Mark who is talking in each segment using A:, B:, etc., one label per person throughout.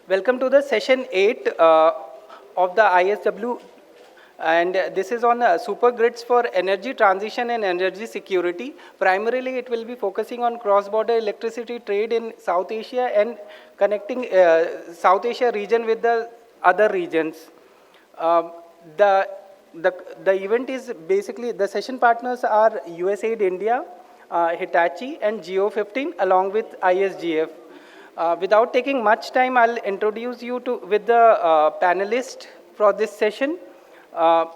A: Welcome to the session 8 of the ISW, and this is on super grids for energy transition and energy security. Primarily, it will be focusing on cross-border electricity trade in South Asia and connecting South Asia region with the other regions. Um, the, the event is basically, the session partners are USAID India, Hitachi, and GO15 along with ISGF. Without taking much time, I'll introduce you to with the panelist for this session. Uh,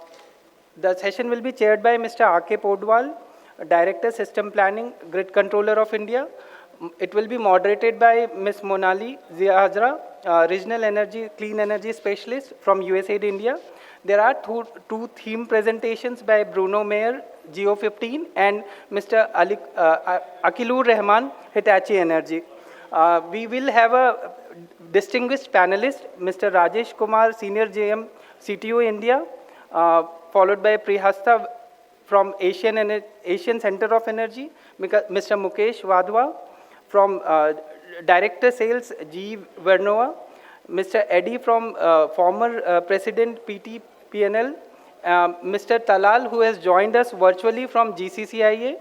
A: the session will be chaired by Mr. R.K. Podwal, Director System Planning, Grid Controller of India. It will be moderated by Ms. Monali Zia Regional Energy, Clean Energy Specialist from USAID India. There are two theme presentations by Bruno Mayer, GO15, and Mr. Akilur Rahman, Hitachi Energy. We will have a distinguished panelist, Mr. Rajesh Kumar, Senior GM, CTO India, followed by Prihasta from Asian Center of Energy, Mr. Mukesh Wadhwa from Director Sales, G. Vernova, Mr. Eddie from former President PT PNL, Mr. Talal, who has joined us virtually from GCCIA,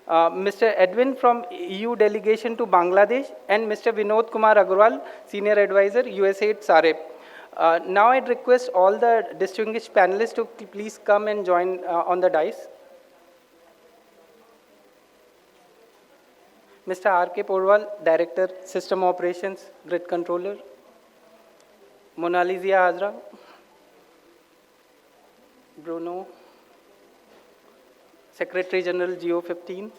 A: Mr. Edwin from EU delegation to Bangladesh, and Mr. Vinod Kumar Agarwal, Senior Advisor, USAID SAREP. Now I'd request all the distinguished panelists to please come and join on the dais. Mr. R.K. Porwal, Director, System Operations, Grid Controller. Monali Zia Hazra. Bruno, Secretary General GO15.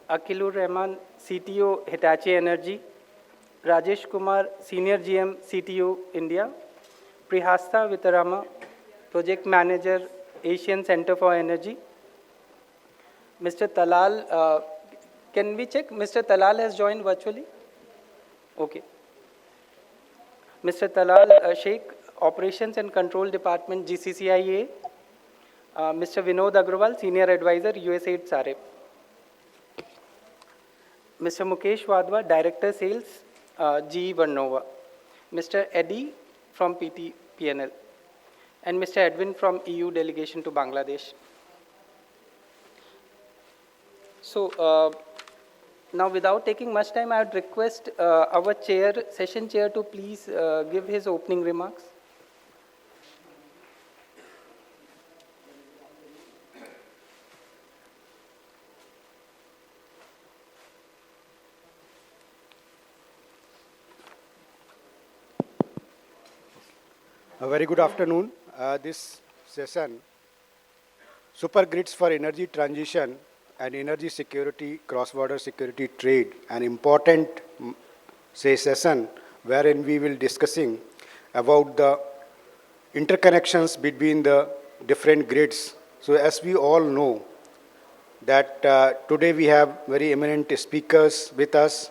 A: Akilur Rahman, CTO Hitachi Energy. Rajesh Kumar, Senior GM CTO India. Prihasta Vitarama, Project Manager, Asian Center for Energy. Mr. Talal, can we check? Mr. Talal has joined virtually? Okay. Mr. Talal Sheikh, Operations and Control Department, GCCIA. Mr. Vinod Agrawal, Senior Advisor, USAID SAREP. Mr. Mukesh Wadhwa, Director Sales, GE Vernova. Mr. Eddie from PT PNL. And Mr. Edwin from EU delegation to Bangladesh. So, now without taking much time, I would request our session chair to please give his opening remarks.
B: A very good afternoon. This session, Super Grids for Energy Transition and Energy Security, Cross-Border Security Trade, an important session wherein we will discussing about the interconnections between the different grids. So as we all know that today we have very eminent speakers with us.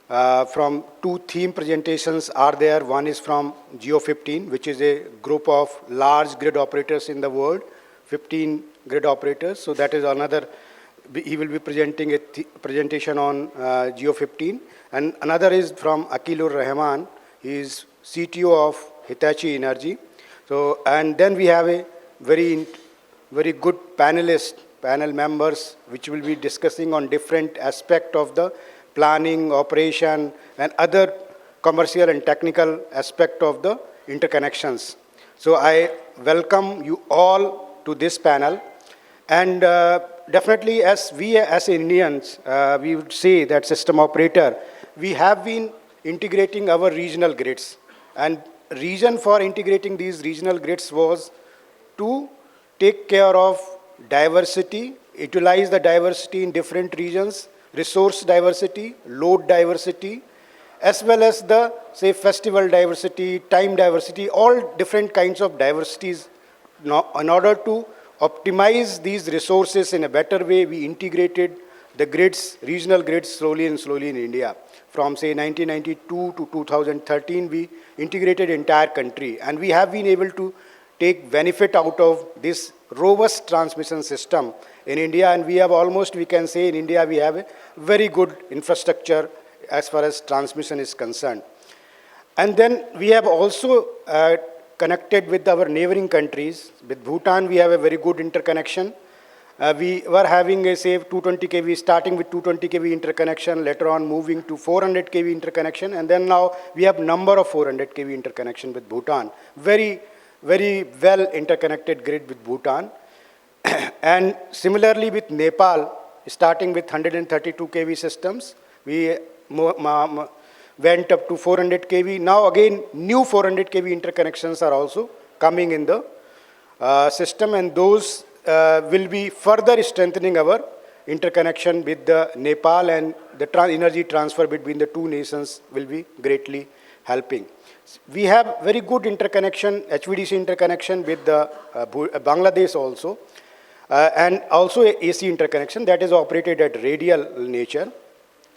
B: From two theme presentations are there. One is from GO15, which is a group of large grid operators in the world, 15 grid operators. So that is another, he will be presenting a presentation on GO15. And another is from Akilur Rahman. He is CTO of Hitachi Energy. So, and then we have a very good panel members, which will be discussing on different aspects of the planning, operation, and other commercial and technical aspect of the interconnections. So I welcome you all to this panel. And definitely as we as Indians, we would say that system operator, we have been integrating our regional grids. And reason for integrating these regional grids was to take care of diversity, utilize the diversity in different regions, resource diversity, load diversity, as well as the, say, festival diversity, time diversity, all different kinds of diversities. Now, in order to optimize these resources in a better way, we integrated the grids, regional grids, slowly in India. From, say, 1992 to 2013, we integrated entire country. And we have been able to take benefit out of this robust transmission system in India, and we have almost, we can say in India, we have a very good infrastructure as far as transmission is concerned. And then we have also connected with our neighboring countries. With Bhutan, we have a very good interconnection. We were having a, say, 220 kV, starting with 220 kV interconnection, later on moving to 400 kV interconnection, and then now we have number of 400 kV interconnection with Bhutan. Very, very well interconnected grid with Bhutan. And similarly with Nepal, starting with 132 kV systems, we went up to 400 kV. Now again, new 400 kV interconnections are also coming in the system, and those will be further strengthening our interconnection with the Nepal, and the energy transfer between the two nations will be greatly helping. We have very good interconnection, HVDC interconnection with the Bangladesh also, and also a AC interconnection that is operated at radial nature.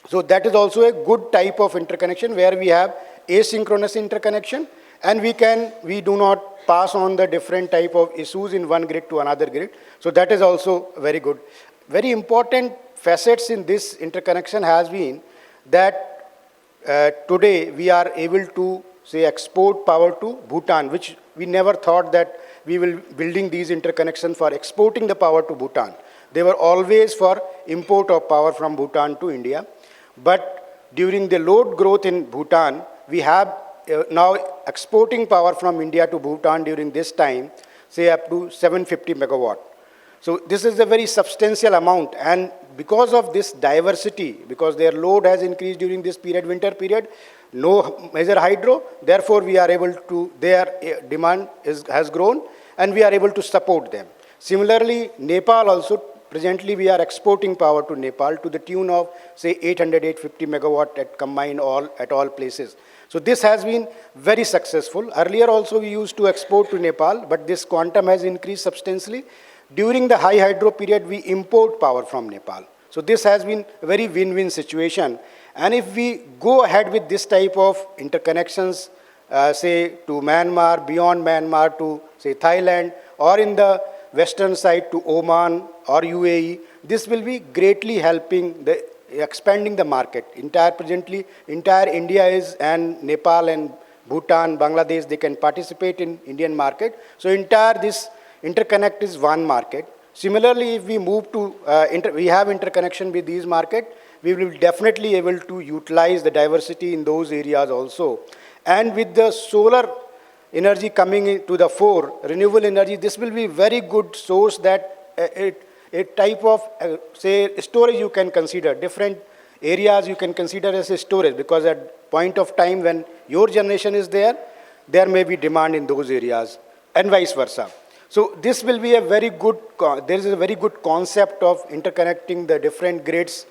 B: So that is also a good type of interconnection where we have asynchronous interconnection, and we do not pass on the different type of issues in one grid to another grid. So that is also very good. Very important facets in this interconnection has been that today we are able to, say, export power to Bhutan, which we never thought that we will building these interconnections for exporting the power to Bhutan. They were always for import of power from Bhutan to India. But during the load growth in Bhutan, we have now exporting power from India to Bhutan during this time, say up to 750 megawatt. So this is a very substantial amount, and because of this diversity, because their load has increased during this period, winter period, no major hydro, therefore we are able to, their demand has grown, and we are able to support them. Similarly, Nepal also, presently we are exporting power to Nepal to the tune of, say, 800, 850 megawatt at all places. So this has been very successful. Earlier also we used to export to Nepal, but this quantum has increased substantially. During the high hydro period, we import power from Nepal. So this has been a very win-win situation. And if we go ahead with this type of interconnections, say to Myanmar, beyond Myanmar to, say, Thailand, or in the western side to Oman or UAE, this will be greatly helping the expanding the market. Presently, entire India is, and Nepal and Bhutan, Bangladesh, they can participate in Indian market. So entire this interconnect is one market. Similarly, if we move to, we have interconnection with these market, we will definitely able to utilize the diversity in those areas also. And with the solar energy coming into the fore, renewable energy, this will be very good source that a type of, say, storage you can consider. Different areas you can consider as a storage, because at point of time when your generation is there, there may be demand in those areas, and vice versa. So this will be a very good, there is a very good concept of interconnecting the different grids.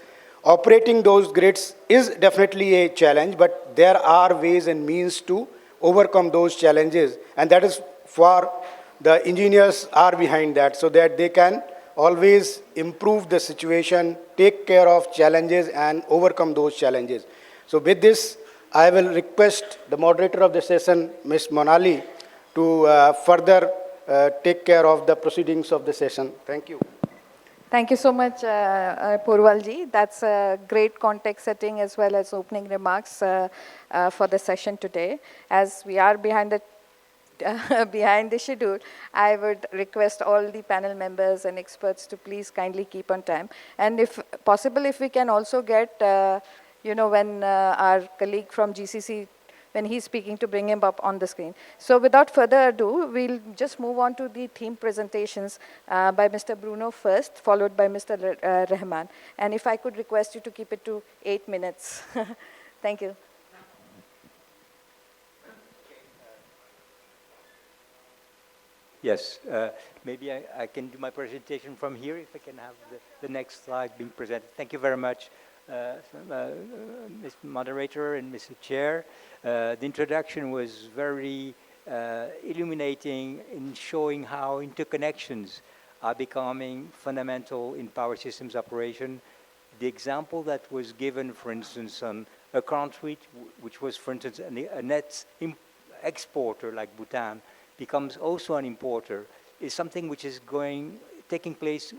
B: Operating those grids is definitely a challenge, but there are ways and means to overcome those challenges, and that is for the engineers are behind that, so that they can always improve the situation, take care of challenges, and overcome those challenges. So with this, I will request the moderator of the session, Ms. Monali, to further take care of the proceedings of the session. Thank you.
C: Thank you so much, Purvalji. That's a great context setting as well as opening remarks for the session today. As we are behind the behind the schedule, I would request all the panel members and experts to please kindly keep on time. And if possible, if we can also get, when our colleague from GCC, when he's speaking, to bring him up on the screen. So without further ado, we'll just move on to the theme presentations by Mr. Bruno first, followed by Mr. Rahman. And if I could request you to keep it to 8 minutes. Thank you.
D: Yes, maybe I can do my presentation from here, if I can have the next slide being presented. Thank you very much, Mr. Moderator and Mr. Chair. The introduction was very illuminating in showing how interconnections are becoming fundamental in power systems operation. The example that was given, for instance, on a country which was, for instance, a net exporter like Bhutan, becomes also an importer, is something which is taking place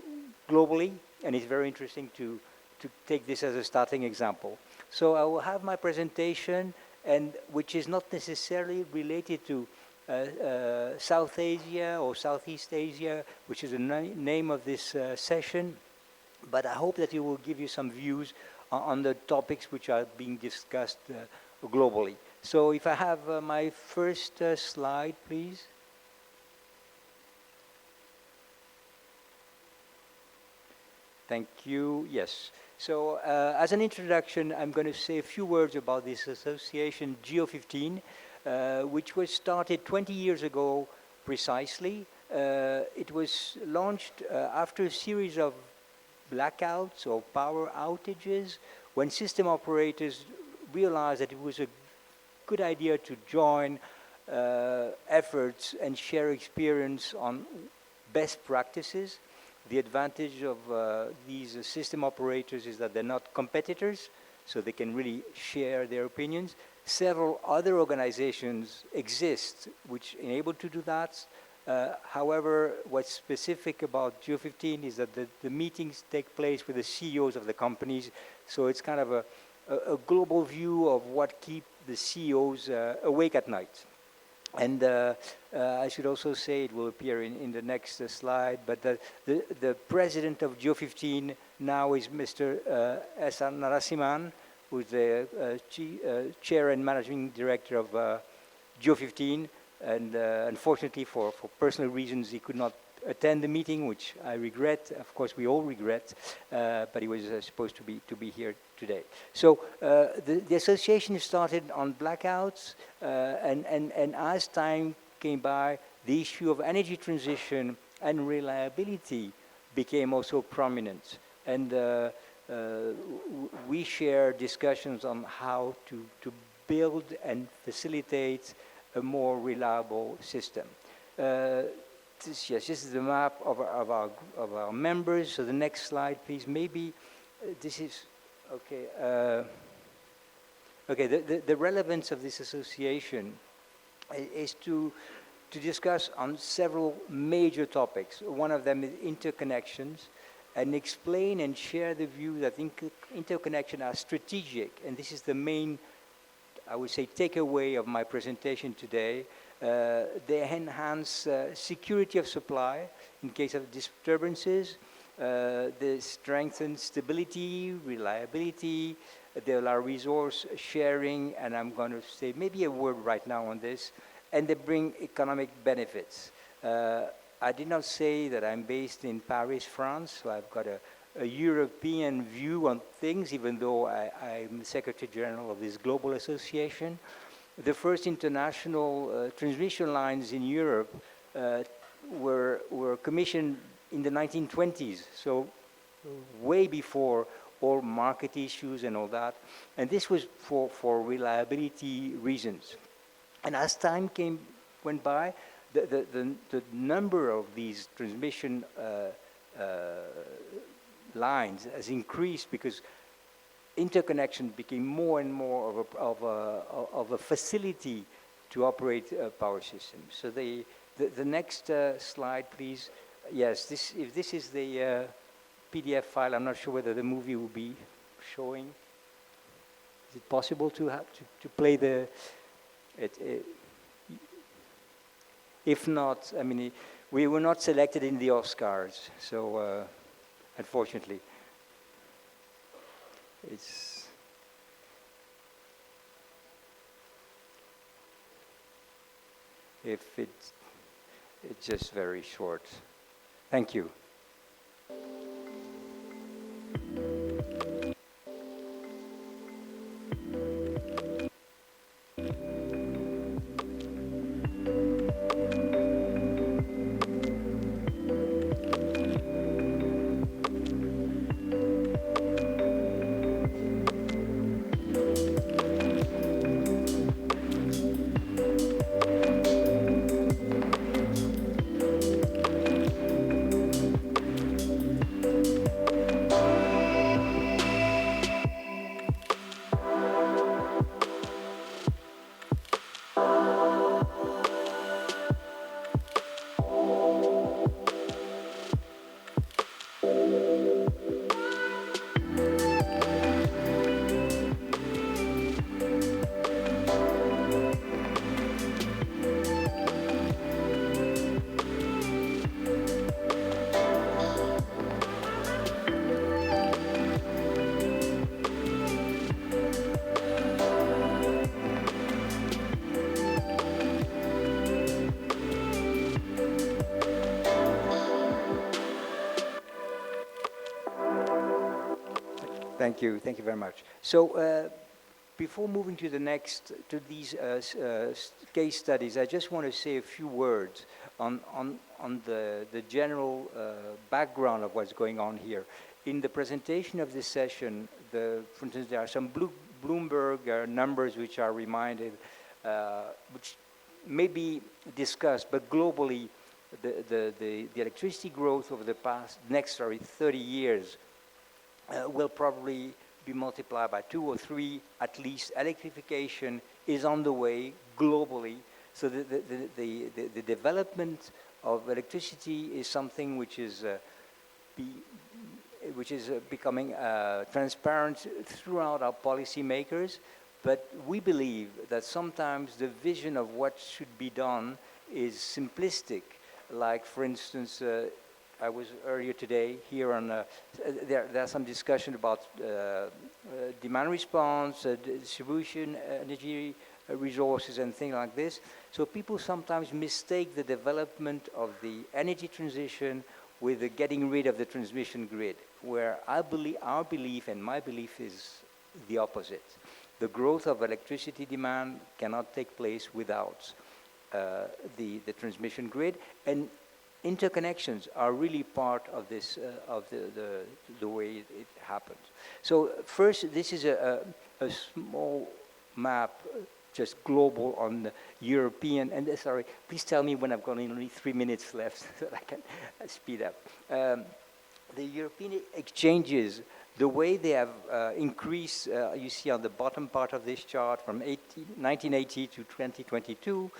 D: globally, and it's very interesting to take this as a starting example. So I will have my presentation, and which is not necessarily related to South Asia or Southeast Asia, which is the name of this session, but I hope that it will give you some views on the topics which are being discussed globally. So if I have my first slide, please. Thank you. Yes. So as an introduction, I'm going to say a few words about this association, GO15, which was started 20 years ago precisely. It was launched after a series of blackouts or power outages when system operators realized that it was a good idea to join efforts and share experience on best practices. The advantage of these system operators is that they're not competitors, so they can really share their opinions. Several other organizations exist which enable to do that. However, what's specific about GO15 is that the meetings take place with the CEOs of the companies, so it's kind of a global view of what keeps the CEOs awake at night. And I should also say, it will appear in the next slide, but the president of GO15 now is Mr. S.R. Narasimhan, who is the chair and managing director of GO15. And unfortunately, for personal reasons, he could not attend the meeting, which I regret. Of course, we all regret, but he was supposed to be here today. So the association started on blackouts, and as time came by, the issue of energy transition and reliability became also prominent. And we share discussions on how to build and facilitate a more reliable system. This is the map of our members. So the next slide, please. Maybe this is okay. Okay. The relevance of this association is to discuss on several major topics. One of them is interconnections, and explain and share the view that interconnection are strategic, and this is the main, I would say, takeaway of my presentation today. They enhance security of supply in case of disturbances. They strengthen stability, reliability. They allow resource sharing, and I'm going to say maybe a word right now on this. And they bring economic benefits. I did not say that I'm based in Paris, France, so I've got a European view on things, even though I'm the Secretary General of this global association. The first international transmission lines in Europe were commissioned in the 1920s, so way before all market issues and all that. And this was for reliability reasons. And as time went by, the number of these transmission lines has increased because interconnection became more and more of a facility to operate power systems. So the next slide, please. Yes, if this is the PDF file, I'm not sure whether the movie will be showing. Is it possible to play the? If not, I mean, we were not selected in the Oscars, so unfortunately, it's it's just very short. Thank you. Thank you very much. So before moving to to these case studies, I just want to say a few words on the general background of what's going on here. In the presentation of this session, for instance, there are some Bloomberg numbers which are reminded, which may be discussed, but globally, the electricity growth over the next 30 years will probably be multiplied by 2 or 3 at least. Electrification is on the way globally. So the development of electricity is something which is becoming transparent throughout our policymakers. But we believe that sometimes the vision of what should be done is simplistic. Like, for instance, I was earlier today here on, there's some discussion about demand response, distribution, energy resources and things like this. So people sometimes mistake the development of the energy transition with the getting rid of the transmission grid, where I believe, our belief and my belief is the opposite. The growth of electricity demand cannot take place without the transmission grid, and interconnections are really part of this, of the way it happens. So first, this is a small map, just global on the European, and sorry, please tell me when I've got only 3 minutes left so that I can speed up. The European exchanges, the way they have increased, you see on the bottom part of this chart, from 1980 to 2022,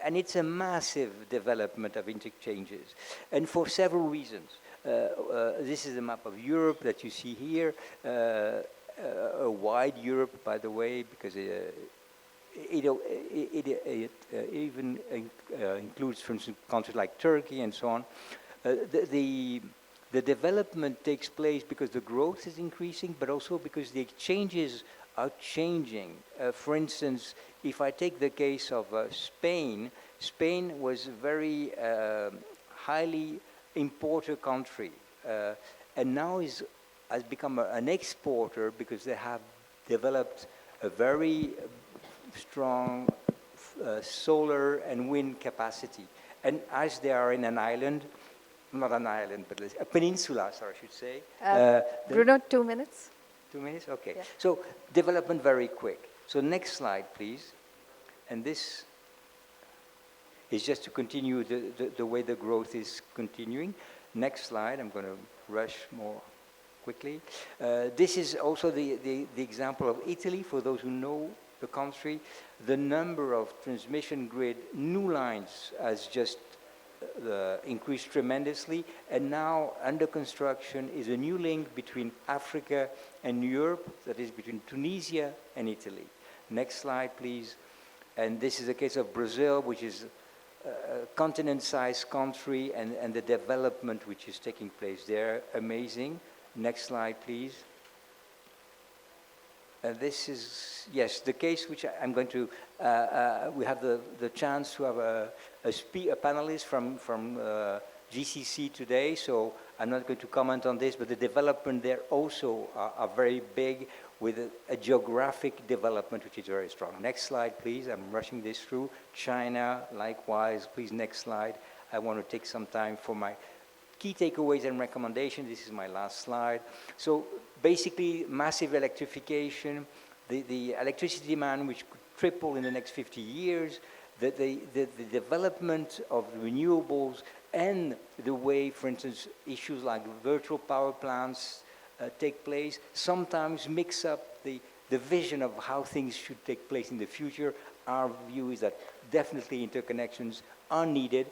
D: and it's a massive development of interchanges, and for several reasons. This is a map of Europe that you see here, a wide Europe, by the way, because it even includes, for instance, countries like Turkey and so on. The development takes place because the growth is increasing, but also because the exchanges are changing. For instance, if I take the case of Spain, Spain was a very highly importer country, and now has become an exporter because they have developed a very strong solar and wind capacity. And as they are in an island, not an island, but a peninsula, sorry, I should say.
C: Bruno, 2 minutes.
D: 2 minutes? Okay.
C: Yeah.
D: So development very quick. So next slide, please. And this is just to continue the way the growth is continuing. Next slide. I'm going to rush more quickly. This is also the example of Italy, for those who know the country. The number of transmission grid new lines has just increased tremendously, and now under construction is a new link between Africa and Europe, that is between Tunisia and Italy. Next slide, please. And this is a case of Brazil, which is a continent-sized country, and the development which is taking place there, amazing. Next slide, please. This is, yes, the case which I'm going to, we have the chance to have a panelist from GCC today, so I'm not going to comment on this, but the development there also are very big, with a geographic development which is very strong. Next slide, please. I'm rushing this through. China, likewise. Please, next slide. I want to take some time for my key takeaways and recommendations. This is my last slide. So basically, massive electrification, the electricity demand which could triple in the next 50 years, the development of renewables, and the way, for instance, issues like virtual power plants take place, sometimes mix up the vision of how things should take place in the future. Our view is that definitely interconnections are needed.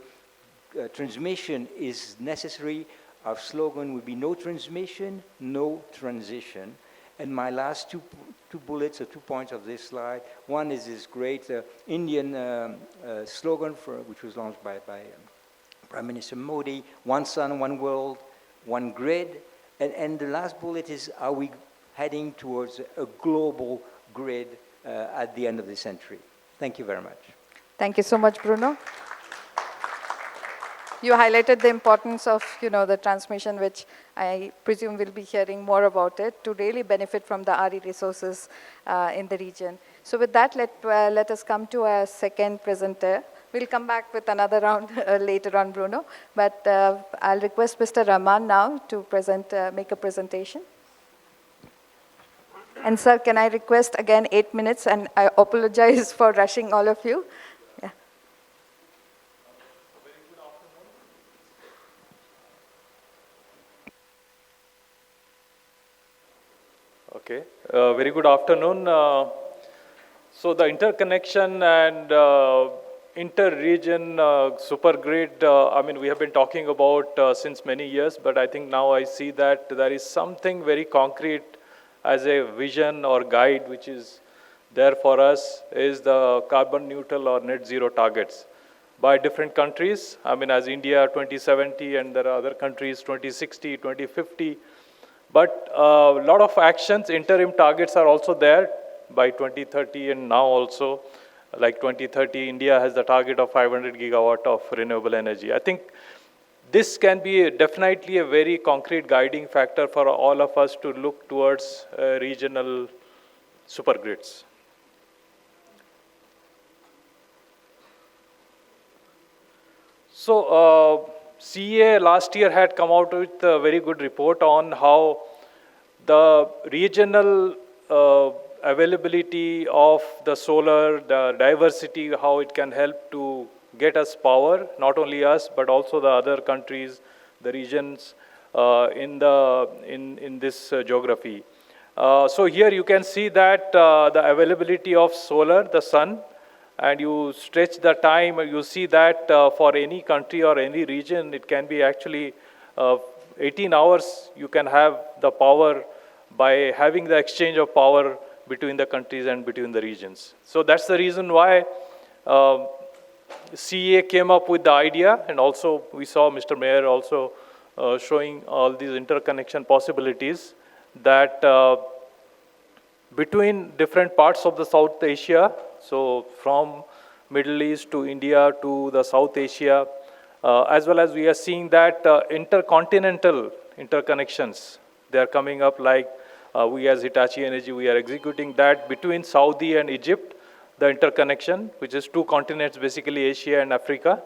D: Transmission is necessary. Our slogan would be no transmission, no transition. And my last two bullets, or 2 points of this slide. One is this great Indian slogan which was launched by Prime Minister Modi: one sun, one world, one grid. And the last bullet is, are we heading towards a global grid at the end of the century? Thank you very much.
C: Thank you so much, Bruno. you highlighted the importance of, the transmission, which I presume we'll be hearing more about it, to really benefit from the RE resources in the region. So with that, let us come to our second presenter. We'll come back with another round later on, Bruno. But I'll request Mr. Rahman now to make a presentation. And sir, can I request again 8 minutes? And I apologize for rushing all of you. Yeah.
E: Okay, very good afternoon. So the interconnection and inter-region super grid, I mean, we have been talking about since many years, but I think now I see that there is something very concrete as a vision or guide which is there for us is the carbon neutral or net zero targets by different countries. I mean, as India 2070 and there are other countries 2060, 2050. But a lot of actions, interim targets are also there by 2030 and now also. Like 2030, India has the target of 500 gigawatt of renewable energy. I think this can be definitely a very concrete guiding factor for all of us to look towards regional supergrids. So CA last year had come out with a very good report on how the regional availability of the solar, the diversity, how it can help to get us power, not only us, but also the other countries, the regions in this geography. So here you can see that the availability of solar, the sun, and you stretch the time, you see that for any country or any region, it can be actually 18 hours you can have the power by having the exchange of power between the countries and between the regions. So that's the reason why CA came up with the idea, and also we saw Mr. Mayor also showing all these interconnection possibilities that between different parts of the South Asia, so from Middle East to India to the South Asia, as well as we are seeing that intercontinental interconnections, they are coming up like we as Hitachi Energy, we are executing that between Saudi and Egypt, the interconnection, which is two continents, basically Asia and Africa.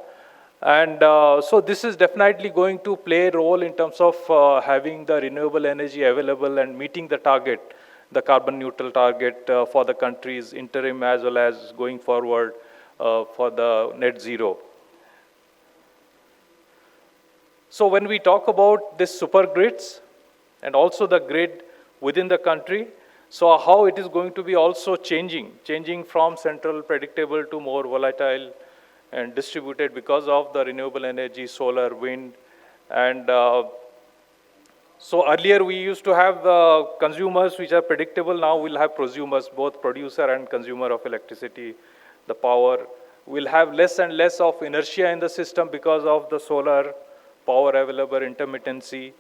E: And so this is definitely going to play a role in terms of having the renewable energy available and meeting the target, the carbon neutral target for the countries interim as well as going forward for the net zero. So when we talk about this super grids and also the grid within the country, so how it is going to be also changing from central predictable to more volatile and distributed because of the renewable energy, solar, wind. And so earlier we used to have consumers which are predictable. Now we'll have prosumers, both producer and consumer of electricity, the power. We'll have less and less of inertia in the system because of the solar power available, intermittency.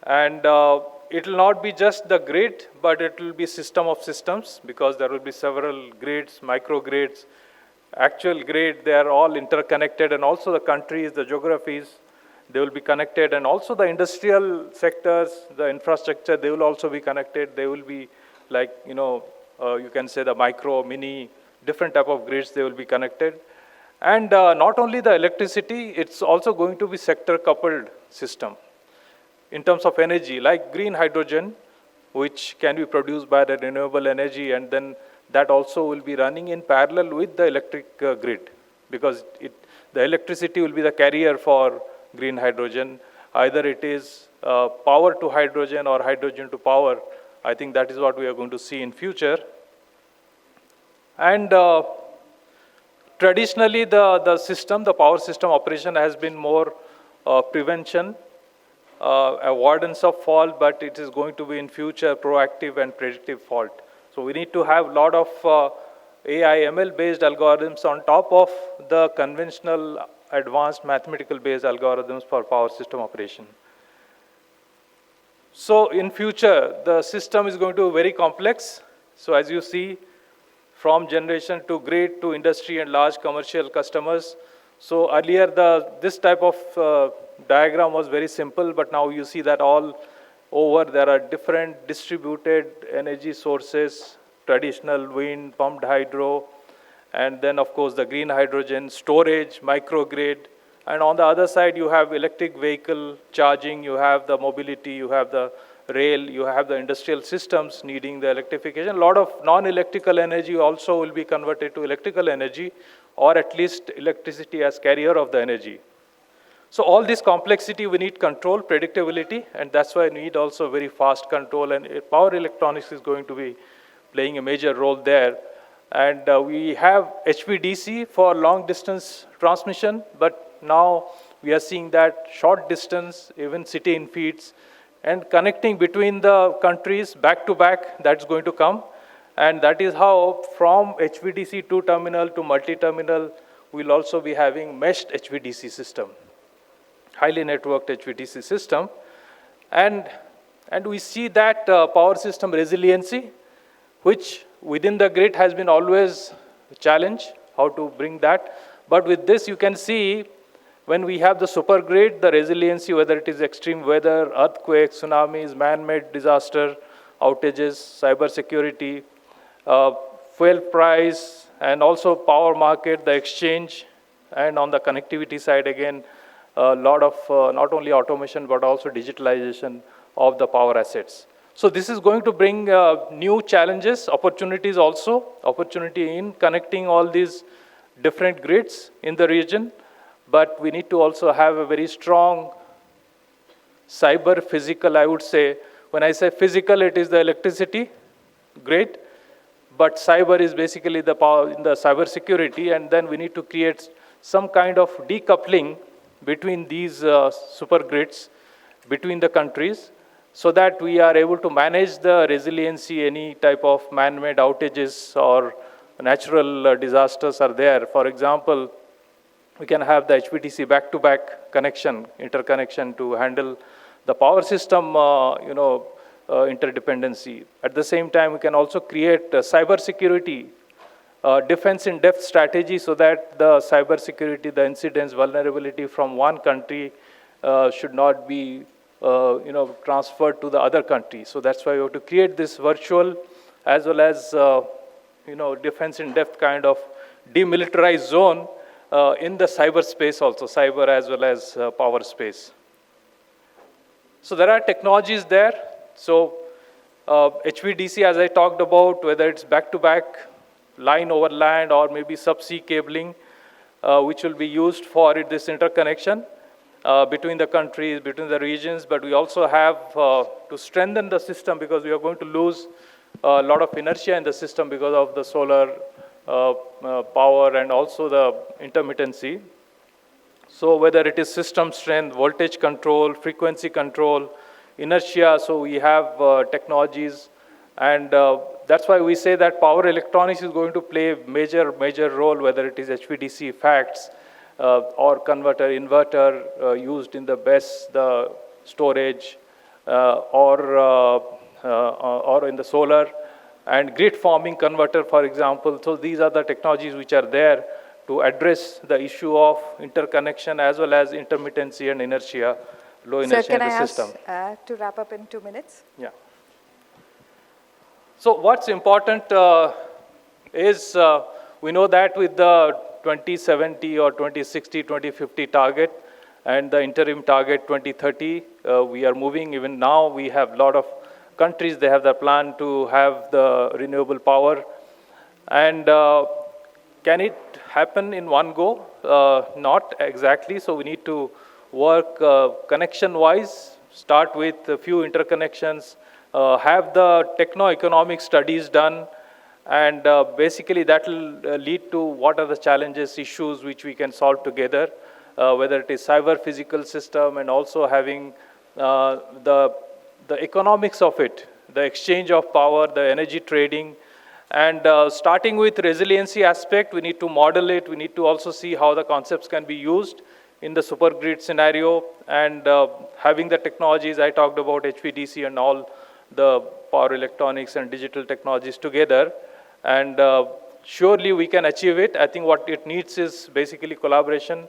E: And it will not be just the grid, but it will be system of systems because there will be several grids, microgrids, actual grid, they are all interconnected, and also the countries, the geographies, they will be connected, and also the industrial sectors, the infrastructure, they will also be connected. They will be like, you can say the micro, mini, different type of grids, they will be connected. And not only the electricity, it's also going to be sector coupled system in terms of energy, like green hydrogen, which can be produced by the renewable energy, and then that also will be running in parallel with the electric grid, because the electricity will be the carrier for green hydrogen. Either it is power to hydrogen or hydrogen to power. I think that is what we are going to see in future. And traditionally, the power system operation has been more prevention, avoidance of fault, but it is going to be in future proactive and predictive fault. So we need to have a lot of AI, ML-based algorithms on top of the conventional advanced mathematical-based algorithms for power system operation. So in future, the system is going to be very complex. So as you see, from generation to grid to industry and large commercial customers, So earlier, this type of diagram was very simple, but now you see that all over there are different distributed energy sources, traditional wind, pumped hydro, and then of course the green hydrogen, storage, microgrid, and on the other side you have electric vehicle charging, you have the mobility, you have the rail, you have the industrial systems needing the electrification. A lot of non-electrical energy also will be converted to electrical energy, or at least electricity as carrier of the energy. So all this complexity, we need control, predictability, and that's why we need also very fast control, and power electronics is going to be playing a major role there. And we have HVDC for long distance transmission, but now we are seeing that short distance, even city in feeds, and connecting between the countries back to back, that's going to come. And that is how from HVDC to terminal to multi-terminal, we'll also be having meshed HVDC system, highly networked HVDC system. And we see that power system resiliency, which within the grid has been always a challenge, how to bring that. But with this, you can see when we have the super grid, the resiliency, whether it is extreme weather, earthquakes, tsunamis, man-made disaster, outages, cyber security, fuel price, and also power market, the exchange, and on the connectivity side, again, a lot of not only automation, but also digitalization of the power assets. So this is going to bring new challenges, opportunities also, opportunity in connecting all these different grids in the region, but we need to also have a very strong cyber physical, I would say. When I say physical, it is the electricity grid, but cyber is basically the power in the cyber security, and then we need to create some kind of decoupling between these super grids, between the countries, so that we are able to manage the resiliency, any type of man-made outages or natural disasters are there. For example, we can have the HVDC back-to-back connection, interconnection to handle the power system, interdependency. At the same time, we can also create cyber security, defense in depth strategy, so that the cyber security, the incidents, vulnerability from one country should not be transferred to the other country. So that's why we have to create this virtual as well as defense in depth kind of demilitarized zone in the cyber space also, cyber as well as power space. So there are technologies there. So HVDC, as I talked about, whether it's back-to-back, line over land, or maybe subsea cabling, which will be used for this interconnection between the countries, between the regions. But we also have to strengthen the system, because we are going to lose a lot of inertia in the system because of the solar power and also the intermittency. So whether it is system strength, voltage control, frequency control, inertia, so we have technologies, and that's why we say that power electronics is going to play a major role, whether it is HVDC FACTS or converter, inverter used in the BESS, the storage, or in the solar, and grid forming converter, for example. So these are the technologies which are there to address the issue of interconnection as well as intermittency and inertia, low inertia in the system.
C: Sir, can I ask to wrap up in 2 minutes?
E: Yeah. So what's important is we know that with the 2070 or 2060, 2050 target and the interim target 2030, we are moving. Even now, we have a lot of countries, they have the plan to have the renewable power. And can it happen in one go? Not exactly. So we need to work connection-wise, start with a few interconnections, have the techno-economic studies done, and basically that will lead to what are the challenges, issues which we can solve together, whether it is cyber physical system and also having the economics of it, the exchange of power, the energy trading, and starting with resiliency aspect, we need to model it, we need to also see how the concepts can be used in the super grid scenario, and having the technologies, I talked about HVDC and all the power electronics and digital technologies together, and surely we can achieve it. I think what it needs is basically collaboration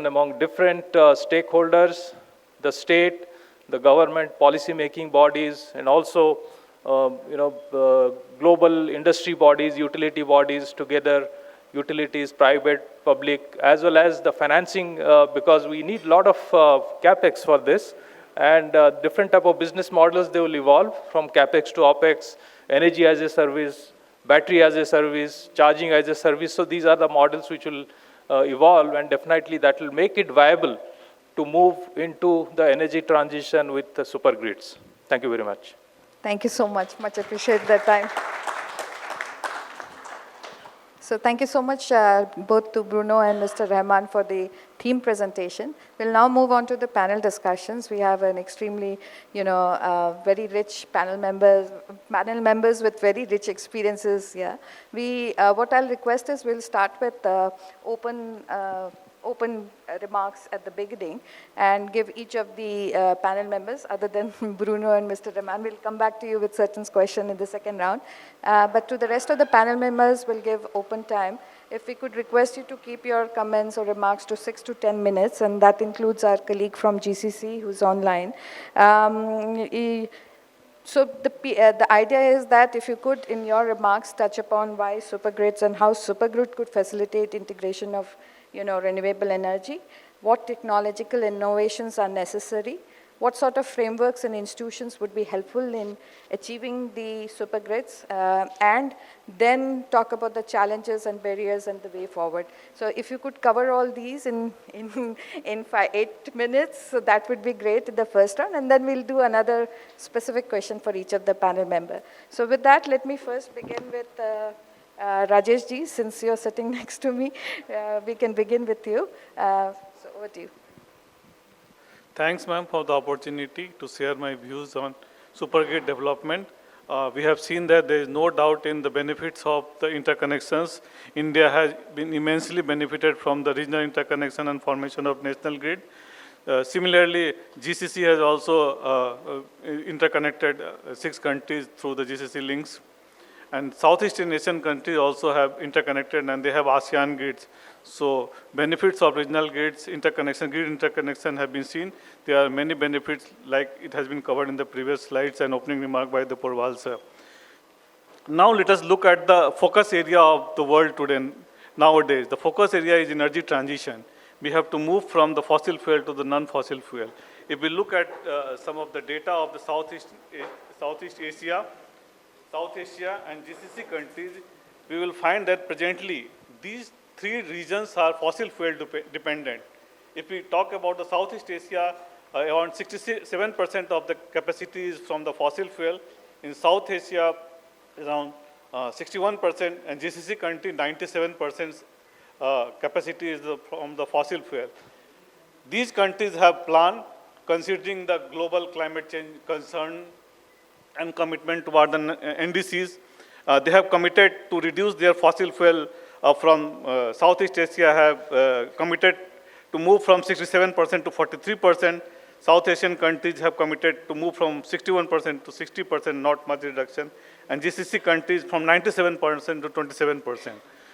E: among different stakeholders, the state, the government, policy-making bodies, and also, global industry bodies, utility bodies together, utilities, private, public, as well as the financing, because we need a lot of capex for this, and different type of business models, they will evolve from capex to opex, energy as a service, battery as a service, charging as a service. So these are the models which will evolve, and definitely that will make it viable to move into the energy transition with the super grids. Thank you very much.
C: Thank you so much. Much appreciate that time. So thank you so much both to Bruno and Mr. Rahman for the theme presentation. We'll now move on to the panel discussions. We have an extremely, very rich panel members with very rich experiences here. What I'll request is we'll start with open remarks at the beginning and give each of the panel members, other than Bruno and Mr. Rahman. We'll come back to you with certain questions in the second round. But to the rest of the panel members, we'll give open time. If we could request you to keep your comments or remarks to 6 to 10 minutes, and that includes our colleague from GCC who's online. So the idea is that if you could, in your remarks, touch upon why supergrids and how supergrid could facilitate integration of renewable energy, what technological innovations are necessary, what sort of frameworks and institutions would be helpful in achieving the supergrids, and then talk about the challenges and barriers and the way forward. So if you could cover all these in 8 minutes, so that would be great in the first round, and then we'll do another specific question for each of the panel members. So with that, let me first begin with Rajesh ji, since you're sitting next to me, we can begin with you. So over to you.
F: Thanks, ma'am, for the opportunity to share my views on supergrid development. We have seen that there is no doubt in the benefits of the interconnections. India has been immensely benefited from the regional interconnection and formation of national grid. Similarly, GCC has also interconnected 6 countries through the GCC links. And Southeast Asian countries also have interconnected, and they have ASEAN grids. So benefits of regional grids, grid interconnection have been seen. There are many benefits, like it has been covered in the previous slides and opening remark by the Purval sir. Now let us look at the focus area of the world today. Nowadays, the focus area is energy transition. We have to move from the fossil fuel to the non-fossil fuel. If we look at some of the data of the Southeast Asia, South Asia and GCC countries, we will find that presently these 3 regions are fossil fuel dependent. If we talk about the Southeast Asia, around 67% of the capacity is from the fossil fuel. In South Asia, around 61%, and GCC country, 97% capacity is from the fossil fuel. These countries have planned, considering the global climate change concern and commitment toward the NDCs. They have committed to reduce their fossil fuel from Southeast Asia have committed to move from 67% to 43%. South Asian countries have committed to move from 61% to 60%, not much reduction. And GCC countries from 97% to 27%.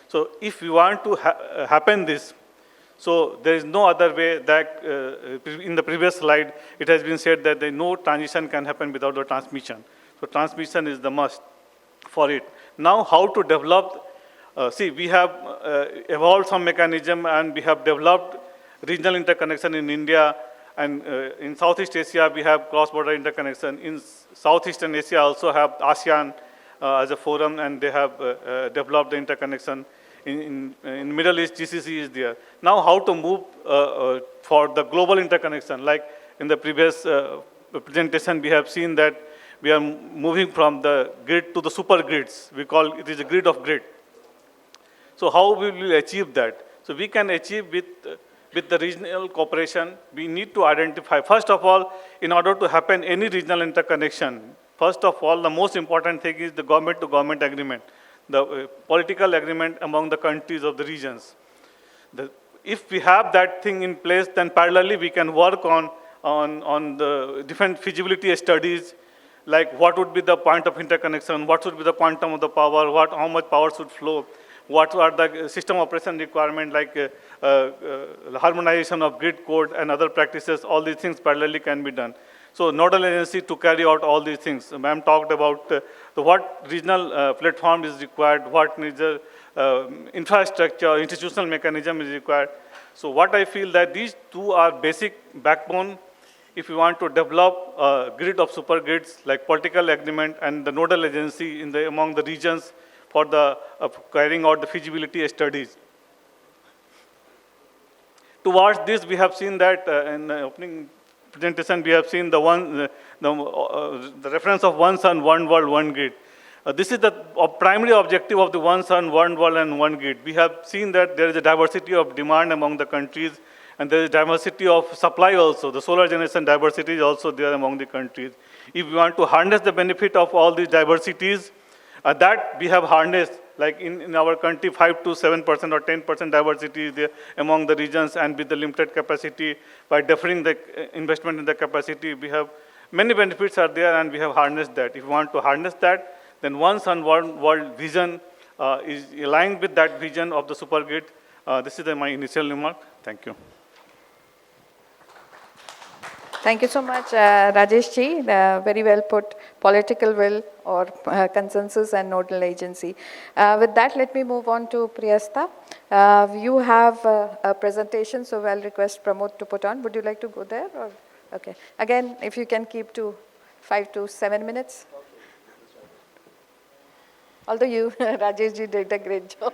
F: So if we want to happen this, so there is no other way that in the previous slide, it has been said that no transition can happen without the transmission. So transmission is the must for it. Now how to develop, we have evolved some mechanism and we have developed regional interconnection in India, and in Southeast Asia we have cross-border interconnection. In Southeastern Asia also have ASEAN as a forum, and they have developed the interconnection. In Middle East, GCC is there. Now how to move for the global interconnection? Like in the previous presentation, we have seen that we are moving from the grid to the super grids. We call it is a grid of grid. So how will we achieve that? So we can achieve with the regional cooperation. We need to identify, first of all, in order to happen any regional interconnection, first of all, the most important thing is the government-to-government agreement, the political agreement among the countries of the regions. If we have that thing in place, then parallelly we can work on the different feasibility studies, like what would be the point of interconnection, what should be the quantum of the power, how much power should flow, what are the system operation requirement, like harmonization of grid code and other practices. All these things parallelly can be done. So nodal agency to carry out all these things. Ma'am talked about what regional platform is required, what needs infrastructure, institutional mechanism is required. So what I feel that these two are basic backbone if you want to develop a grid of super grids, like political agreement and the nodal agency among the regions for the carrying out the feasibility studies. Towards this, we have seen that in the opening presentation, we have seen the reference of one sun, one world, one grid. This is the primary objective of the one sun, one world, and one grid. We have seen that there is a diversity of demand among the countries, and there is diversity of supply also. The solar generation diversity is also there among the countries. If we want to harness the benefit of all these diversities, that we have harnessed, like in our country, 5 to 7% or 10% diversity is there among the regions, and with the limited capacity, by deferring the investment in the capacity, we have many benefits are there, and we have harnessed that. If we want to harness that, then one sun, one world vision is aligned with that vision of the super grid. This is my initial remark. Thank you.
C: Thank you so much, Rajesh ji. Very well put, political will or consensus and nodal agency. With that, let me move on to Priyasta. You have a presentation, so I'll request Pramod to put on. Would you like to go there? Or? Okay. Again, if you can keep to 5 to 7 minutes. Although you, Rajesh ji, did a great job.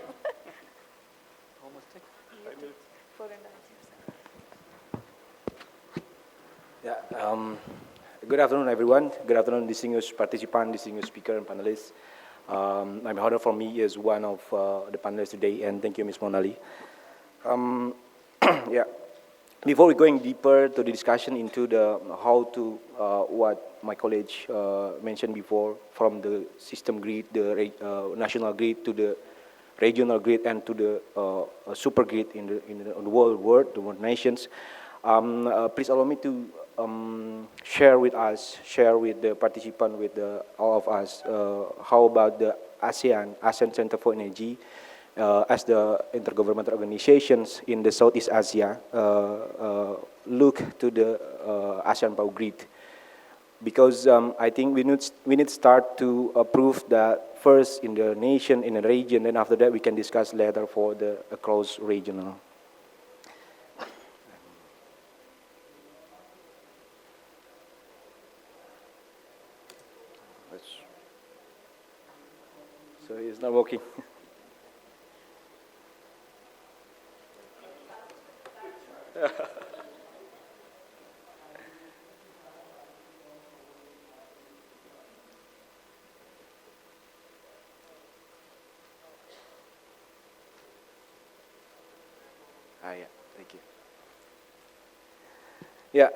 G: Yeah, good afternoon, everyone. Good afternoon, distinguished participants, distinguished speaker and panelists. I'm honored for me as one of the panelists today, and thank you, Ms. Monali. Yeah, before we going deeper to the discussion into the how to what my colleague mentioned before, from the system grid, the national grid to the regional grid, and to the super grid in the world, the world nations. Please allow me to share with the participant, with all of us, how about the ASEAN Center for Energy as the intergovernmental organizations in the Southeast Asia look to the ASEAN Power Grid. Because I think we need to start to approve that first in the nation, in the region, and after that we can discuss later for the across regional. So it's not working. Yeah, thank you. Yeah,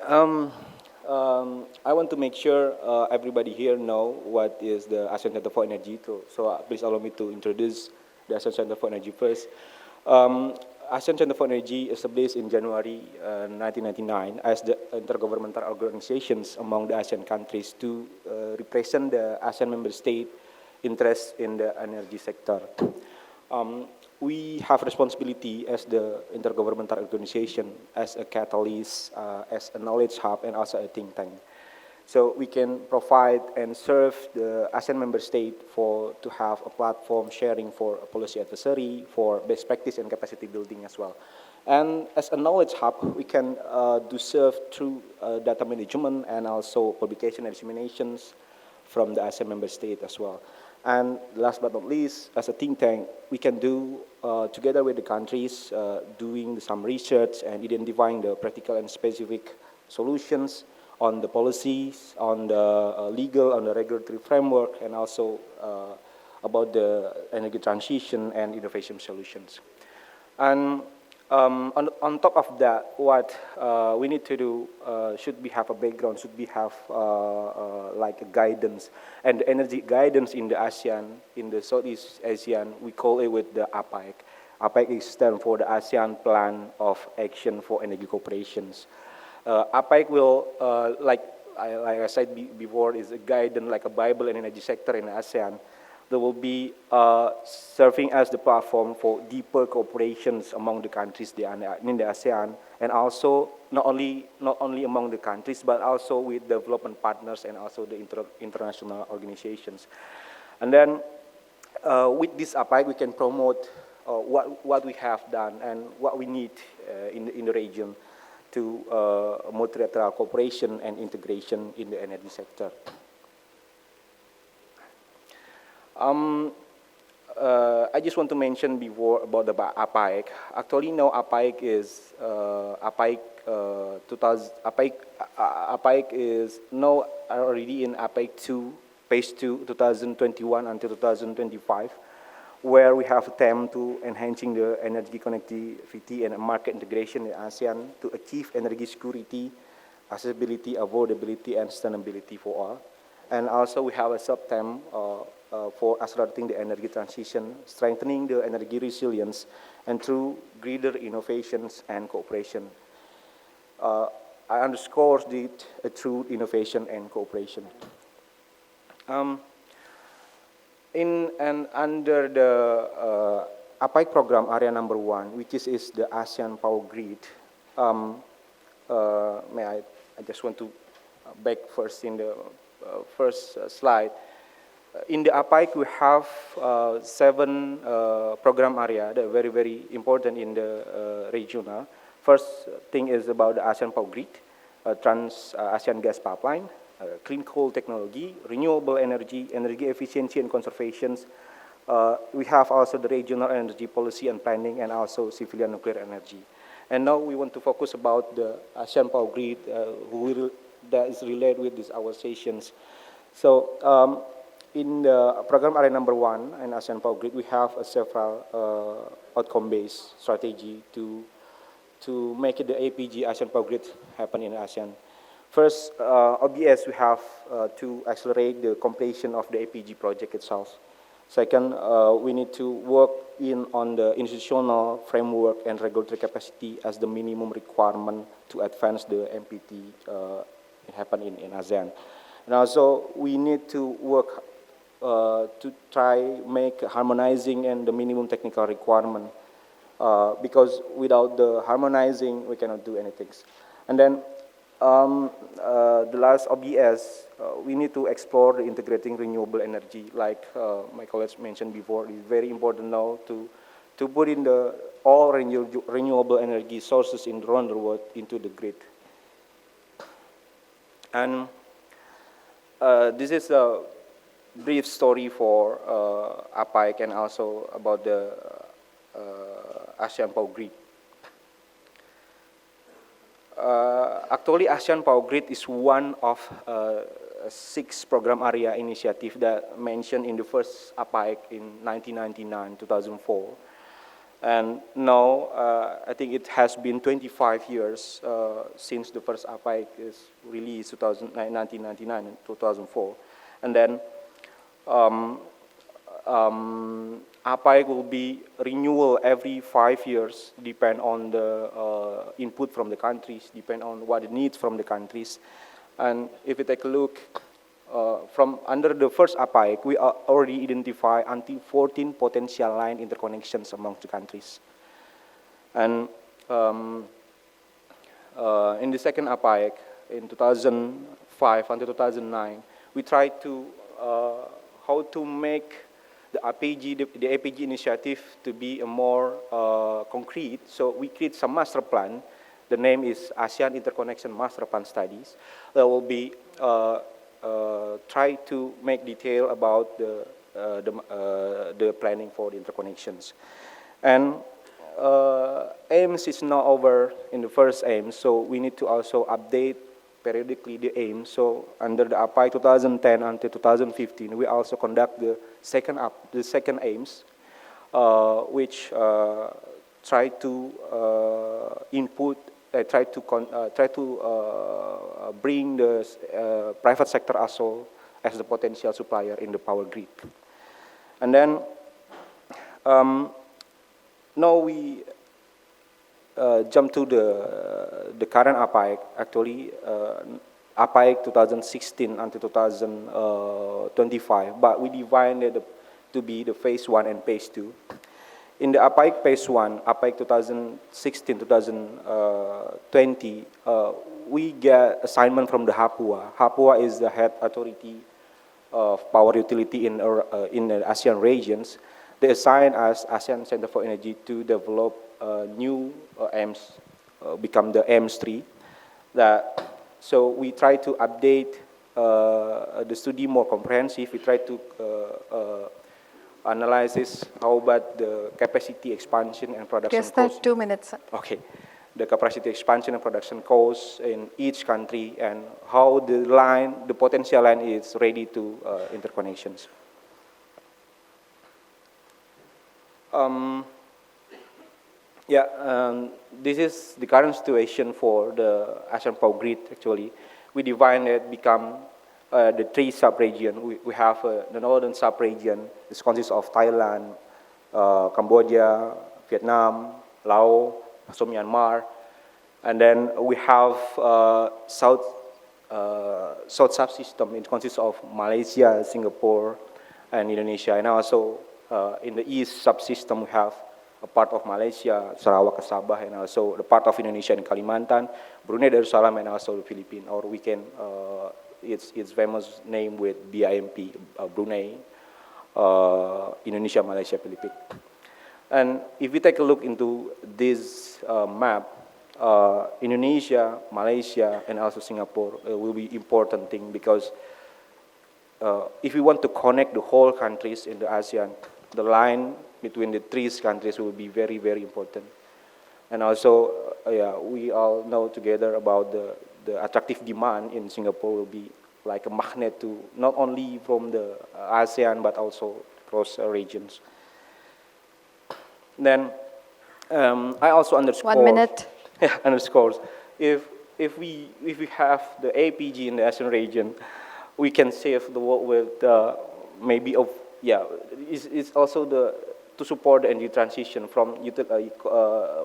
G: I want to make sure everybody here know what is the ASEAN Center for Energy. So please allow me to introduce the ASEAN Center for Energy first. ASEAN Center for Energy established in January 1999 as the intergovernmental organizations among the ASEAN countries to represent the ASEAN member state interests in the energy sector. We have responsibility as the intergovernmental organization, as a catalyst, as a knowledge hub, and also a think tank. So we can provide and serve the ASEAN member state to have a platform sharing for policy advisory, for best practice and capacity building as well. And as a knowledge hub, we can do serve through data management and also publication and disseminations from the ASEAN member state as well. And last but not least, as a think tank, we can do, together with the countries, doing some research and identifying the practical and specific solutions on the policies, on the legal, on the regulatory framework, and also about the energy transition and innovation solutions. And on top of that, what we need to do should we have a background, should we have like a guidance, and the energy guidance in the ASEAN, in the Southeast Asian, we call it with the APAC. APAC stands for the ASEAN Plan of Action for Energy Cooperations. APAC will like I said before, is a guidance, like a Bible in energy sector in ASEAN. There will be serving as the platform for deeper cooperations among the countries in the ASEAN, and also not only among the countries, but also with development partners and also the international organizations. And then with this APAC, we can promote what we have done and what we need in the region to multilateral cooperation and integration in the energy sector. I just want to mention before about the APAC. Actually, now APAC is APAC is now already in APAC 2, phase 2, 2021 until 2025, where we have a theme to enhancing the energy connectivity and market integration in ASEAN to achieve energy security, accessibility, affordability, and sustainability for all. And also we have a sub-theme for accelerating the energy transition, strengthening the energy resilience, and through greater innovations and cooperation. I underscore it through innovation and cooperation. Under the APAC program, area number 1, which is the ASEAN Power Grid, I just want to back first in the first slide. In the APAC, we have 7 program areas that are very, very important in the regional. First thing is about the ASEAN Power Grid, Trans-ASEAN Gas Pipeline, clean coal technology, renewable energy, energy efficiency and conservation. We have also the regional energy policy and planning, and also civilian nuclear energy. And now we want to focus about the ASEAN Power Grid, that is related with these our sessions. So in the program area number 1 in ASEAN Power Grid, we have several outcome-based strategy to make it the APG ASEAN Power Grid happen in ASEAN. First, obvious, we have to accelerate the completion of the APG project itself. Second, we need to work on the institutional framework and regulatory capacity as the minimum requirement to advance the MPT happen in ASEAN. And also, we need to work to try make harmonizing and the minimum technical requirement, because without the harmonizing, we cannot do anything. And then the last OBS, we need to explore the integrating renewable energy, like my colleagues mentioned before. It's very important now to put in all renewable energy sources around the world into the grid. And this is a brief story for APAC and also about the ASEAN Power Grid. Actually, ASEAN Power Grid is one of 6 program area initiative that mentioned in the first APAC in 1999-2004. And now, I think it has been 25 years since the first APAC is released, 1999 and 2004. And then APAC will be renewal every 5 years, depend on the input from the countries, depend on what it needs from the countries. And if you take a look, from under the first APAC, we already identify until 14 potential line interconnections among the countries. And in the second APAC, in 2005 until 2009, we tried to how to make the APG initiative to be a more concrete. So we create some master plan. The name is ASEAN Interconnection Master Plan Studies. That will be try to make detail about the planning for the interconnections. And aims is now over in the first aim, so we need to also update periodically the aim. So under the APAC 2010 until 2015, we also conduct the second aims, which try to input, try to bring the private sector also as the potential supplier in the power grid. And then now we jump to the current APAC. Actually, APAIC 2016 until 2025, but we divided it to be the phase 1 and phase 2. In the APAIC phase 1, APAIC 2016-2020, we get assignment from the HAPUA. HAPUA is the head authority of power utility in the ASEAN regions. They assign us ASEAN Center for Energy to develop new aims, become the aims 3. So we try to update the study more comprehensive. We try to analyze how about the capacity expansion and production
C: Yes, that
G: cost.
C: 2 minutes.
G: Okay. The capacity expansion and production costs in each country and how the potential line is ready to interconnections. This is the current situation for the ASEAN Power Grid, actually. We divide it, become the 3 sub-regions. We have the northern sub-region. This consists of Thailand, Cambodia, Vietnam, Laos, also Myanmar. And then we have south subsystem. It consists of Malaysia, Singapore, and Indonesia. And also in the east subsystem, we have a part of Malaysia, Sarawak, Sabah, and also the part of Indonesia in Kalimantan, Brunei Darussalam, and also the Philippines. Or we can, its famous name with BIMP, Brunei, Indonesia, Malaysia, Philippines. And if we take a look into this map, Indonesia, Malaysia, and also Singapore will be important thing because if we want to connect the whole countries in the ASEAN, the line between the 3 countries will be very, very important. And also, we all know together about the attractive demand in Singapore will be like a magnet to not only from the ASEAN but also across regions. Then I also underscore.
C: 1 minute.
G: Underscores. If we have the APG in the ASEAN region, we can save the world with maybe of it's also to support the energy transition from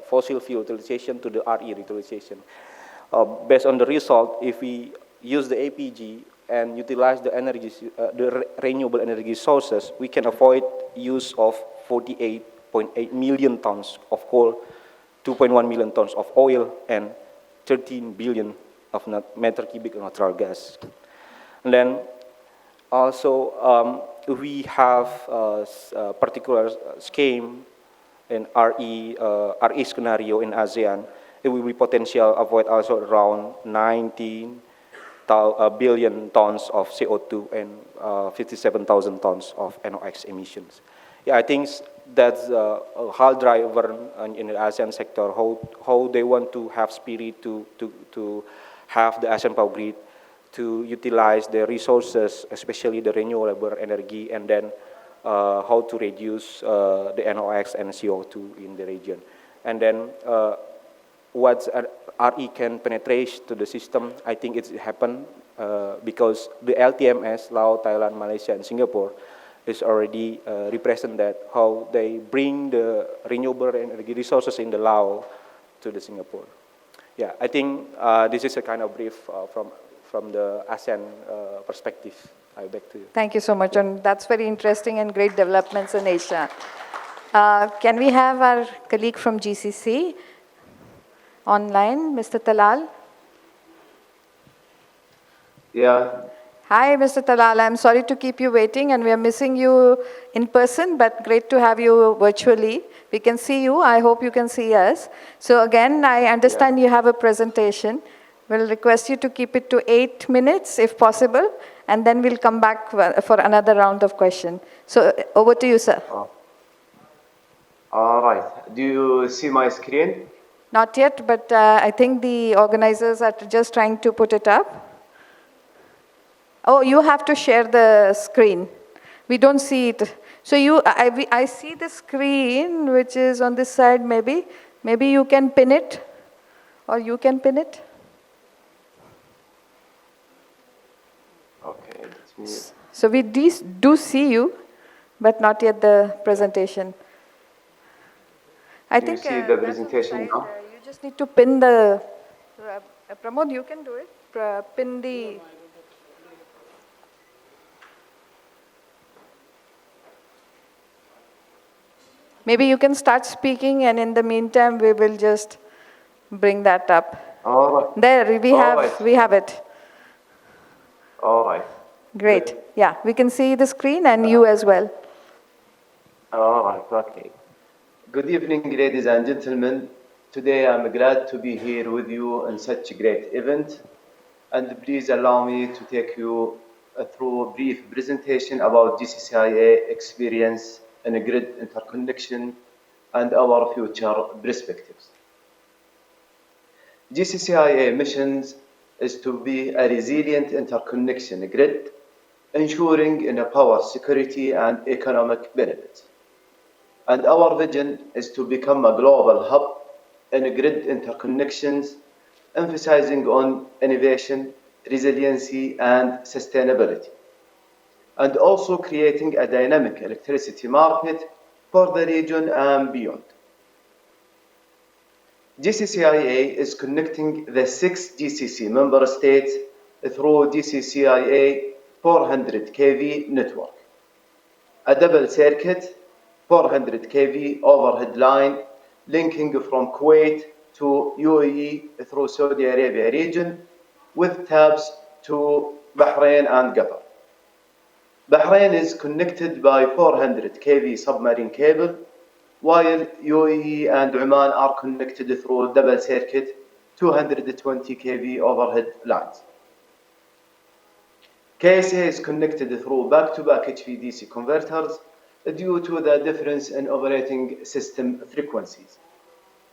G: fossil fuel utilization to the RE utilization. Based on the result, if we use the APG and utilize the energy, the renewable energy sources, we can avoid use of 48.8 million tons of coal, 2.1 million tons of oil, and 13 billion of meter cubic natural gas. And then also we have a particular scheme in RE scenario in ASEAN. It will be potential avoid also around 19 billion tons of CO2 and 57,000 tons of NOx emissions. Yeah, I think that's a hard driver in the ASEAN sector, how they want to have spirit to have the ASEAN Power Grid to utilize the resources, especially the renewable energy, and then how to reduce the NOx and CO2 in the region. And then what RE can penetrate to the system, I think it's happened because the LTMS, Laos, Thailand, Malaysia, and Singapore, is already represent that how they bring the renewable energy resources in the Laos to the Singapore. Yeah, I think this is a kind of brief from the ASEAN perspective. I beg to you.
C: Thank you so much, and that's very interesting and great developments in Asia. Can we have our colleague from GCC online, Mr. Talal?
H: Yeah.
C: Hi, Mr. Talal. I'm sorry to keep you waiting, and we are missing you in person, but great to have you virtually. We can see you. I hope you can see us. So again, I understand you have a presentation. We'll request you to keep it to 8 minutes, if possible, and then we'll come back for another round of questions. So over to you, sir.
H: All right. Do you see my screen?
C: Not yet, but I think the organizers are just trying to put it up. Oh, you have to share the screen. We don't see it. So I see the screen, which is on this side, maybe. Maybe you can pin it, or you can pin it.
H: Okay, that's me.
C: So we do see you, but not yet the presentation. I
H: Do you
C: think
H: see the presentation now?
C: you just need to pin the. Pramod, you can do it. pin the... Maybe you can start speaking, and in the meantime, we will just bring that up.
H: All right.
C: There, we
H: All
C: have,
H: right.
C: we have it.
H: All right.
C: Great. Yeah, we can see the screen and you as well.
H: All right. Okay. Good evening, ladies and gentlemen. Today I'm glad to be here with you in such a great event. And please allow me to take you through a brief presentation about GCCIA experience in grid interconnection and our future perspectives. GCCIA missions is to be a resilient interconnection grid, ensuring in power security and economic benefits. And our vision is to become a global hub in grid interconnections, emphasizing on innovation, resiliency, and sustainability, and also creating a dynamic electricity market for the region and beyond. GCCIA is connecting the 6 GCC member states through GCCIA 400 kV network, a double circuit 400 kV overhead line linking from Kuwait to UAE through Saudi Arabia region with tabs to Bahrain and Qatar. Bahrain is connected by 400 kV submarine cable, while UAE and Oman are connected through double circuit 220 kV overhead lines. KSA is connected through back-to-back HVDC converters due to the difference in operating system frequencies.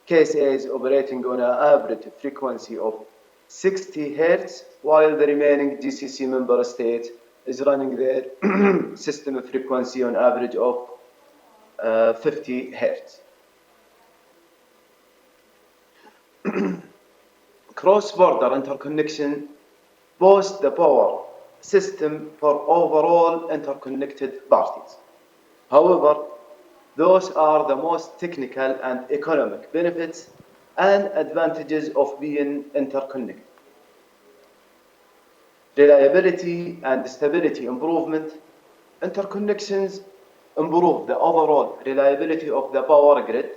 H: KSA is operating on an average frequency of 60 Hz, while the remaining GCC member states is running their system frequency on average of 50 Hz. Cross-border interconnection boasts the power system for overall interconnected parties. However, those are the most technical and economic benefits and advantages of being interconnected. Reliability and stability improvement. Interconnections improve the overall reliability of the power grid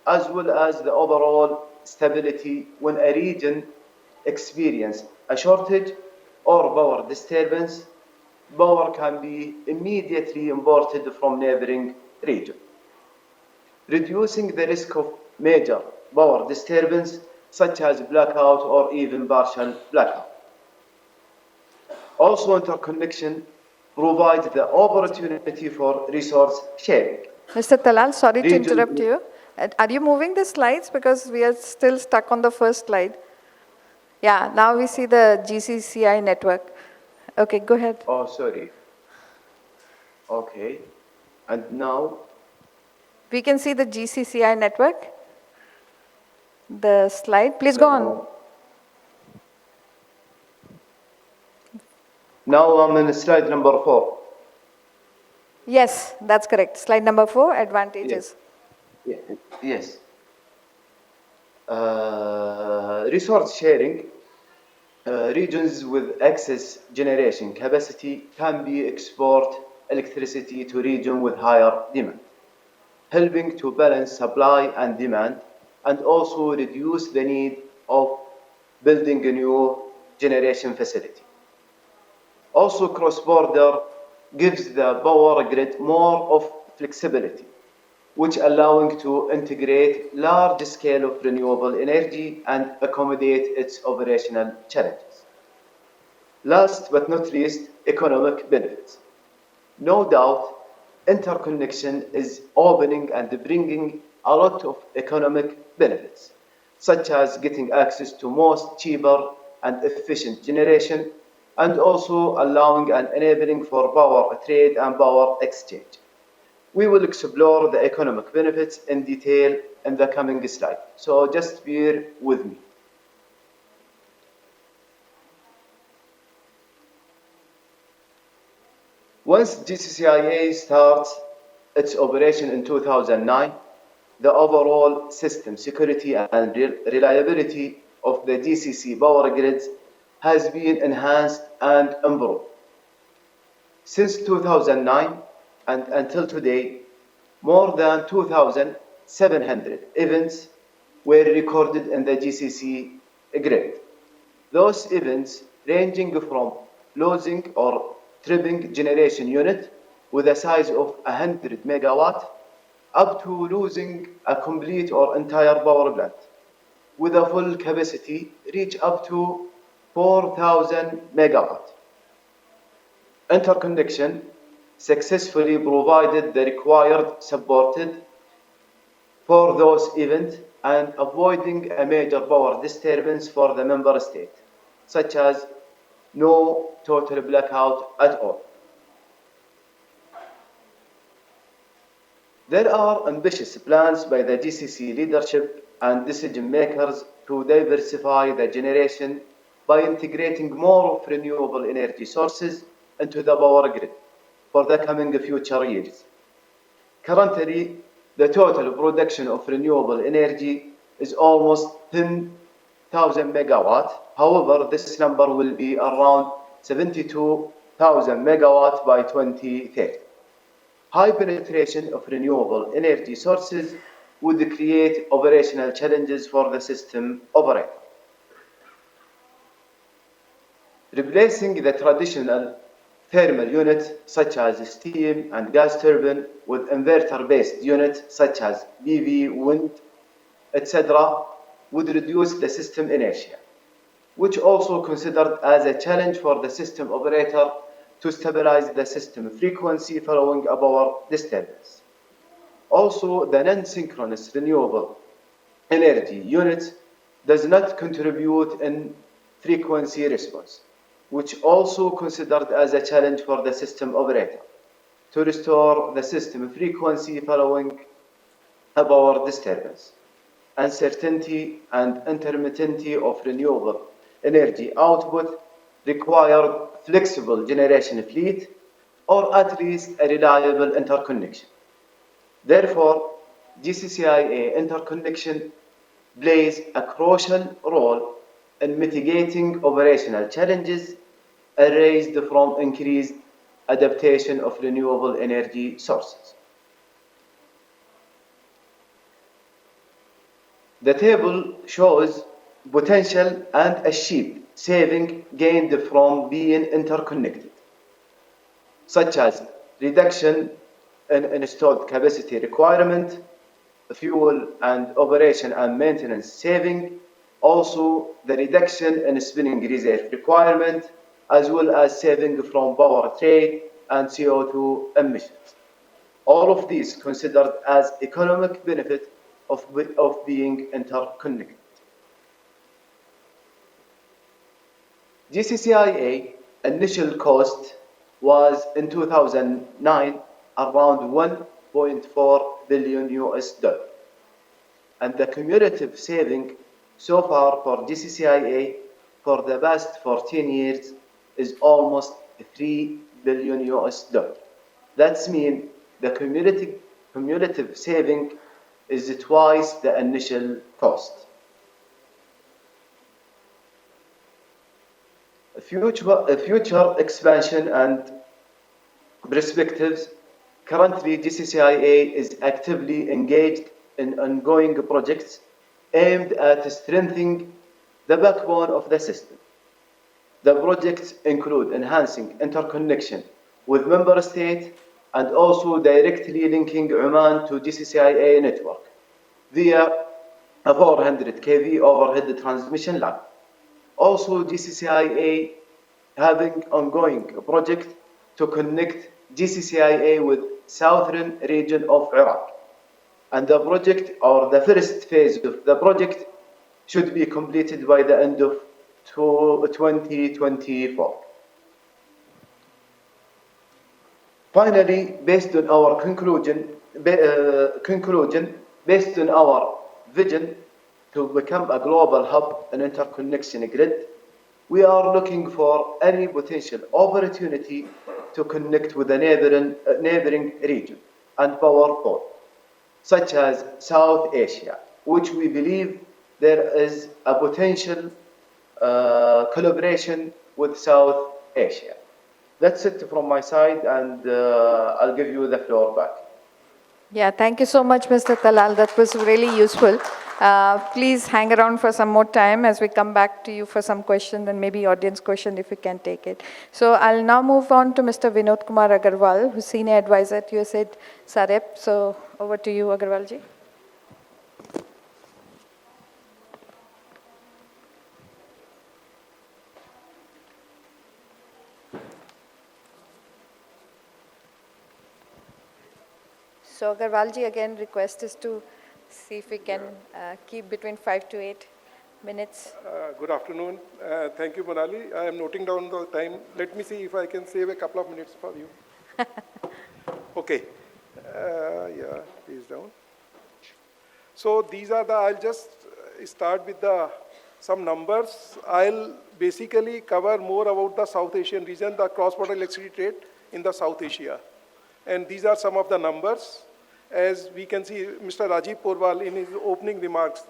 H: as well as the overall stability when a region experiences a shortage or power disturbance. Power can be immediately imported from neighboring region, reducing the risk of major power disturbance such as blackout or even partial blackout. Also, interconnection provides the opportunity for resource sharing.
C: Mr. Talal, sorry to
H: Region-
C: interrupt you. Are you moving the slides? Because we are still stuck on the first slide. Yeah, now we see the GCCI network. Okay, go ahead.
H: Oh, sorry. Okay. And now,
C: We can see the GCCI network. The slide, please go on.
H: now I'm in slide number 4.
C: Yes, that's correct. Slide number 4, advantages.
H: Yes. Resource sharing. Regions with excess generation capacity can be export electricity to regions with higher demand, helping to balance supply and demand and also reduce the need of building a new generation facility. Also, cross-border gives the power grid more of flexibility, which allowing to integrate large scale of renewable energy and accommodate its operational challenges. Last but not least, economic benefits. No doubt, interconnection is opening and bringing a lot of economic benefits, such as getting access to most cheaper and efficient generation, and also allowing and enabling for power trade and power exchange. We will explore the economic benefits in detail in the coming slide, so just bear with me. Once GCCIA starts its operation in 2009, the overall system security and reliability of the GCC power grids has been enhanced and improved. Since 2009 and until today, more than 2,700 events were recorded in the GCC grid. Those events ranging from losing or tripping generation unit with a size of 100 megawatt up to losing a complete or entire power plant with a full capacity reach up to 4,000 megawatt. Interconnection successfully provided the required support for those events and avoiding a major power disturbance for the member state, such as no total blackout at all. There are ambitious plans by the GCC leadership and decision makers to diversify the generation by integrating more of renewable energy sources into the power grid for the coming future years. Currently, the total production of renewable energy is almost 10,000 megawatt. However, this number will be around 72,000 megawatt by 2030. High penetration of renewable energy sources would create operational challenges for the system operator. Replacing the traditional thermal units such as steam and gas turbine with inverter-based units such as PV, wind, etc. would reduce the system inertia, which also considered as a challenge for the system operator to stabilize the system frequency following a power disturbance. Also, the non-synchronous renewable energy units does not contribute in frequency response, which also considered as a challenge for the system operator to restore the system frequency following a power disturbance. Uncertainty and intermittency of renewable energy output required flexible generation fleet or at least a reliable interconnection. Therefore, GCCIA interconnection plays a crucial role in mitigating operational challenges arising from increased adaptation of renewable energy sources. The table shows potential and achieved saving gained from being interconnected, such as reduction in installed capacity requirement, fuel and operation and maintenance saving, also the reduction in spinning reserve requirement, as well as saving from power trade and CO2 emissions. All of these considered as economic benefit of being interconnected. GCCIA initial cost was in 2009 around 1.4 billion US dollar, and the cumulative saving so far for GCCIA for the past 14 years is almost 3 billion US dollar. That means the cumulative saving is twice the initial cost. Future expansion and perspectives. Currently, GCCIA is actively engaged in ongoing projects aimed at strengthening the backbone of the system. The projects include enhancing interconnection with member states and also directly linking Oman to GCCIA network via a 400 kV overhead transmission line. Also, GCCIA having ongoing project to connect GCCIA with southern region of Iraq. And the project, or the first phase of the project, should be completed by the end of 2024. Finally, based on our conclusion, based on our vision to become a global hub and interconnection grid, we are looking for any potential opportunity to connect with a neighboring region and power pole, such as South Asia, which we believe there is a potential collaboration with South Asia. That's it from my side, and I'll give you the floor back.
C: Yeah, thank you so much, Mr. Talal. That was really useful. Please hang around for some more time as we come back to you for some questions and maybe audience question if you can take it. So I'll now move on to Mr. Vinod Kumar Agarwal, who's Senior Advisor at USAID Sarep. So over to you, Agarwal ji. So Agarwal ji, again, request is to see if we can keep between 5 to 8 minutes.
I: Good afternoon. Thank you, Monali. I am noting down the time. Let me see if I can save a couple of minutes for you. Okay. Yeah, please down. So these are the, I'll just start with some numbers. I'll basically cover more about the South Asian region, the cross-border electricity trade in the South Asia. And these are some of the numbers. As we can see, Mr. Rajiv Porwal, in his opening remarks,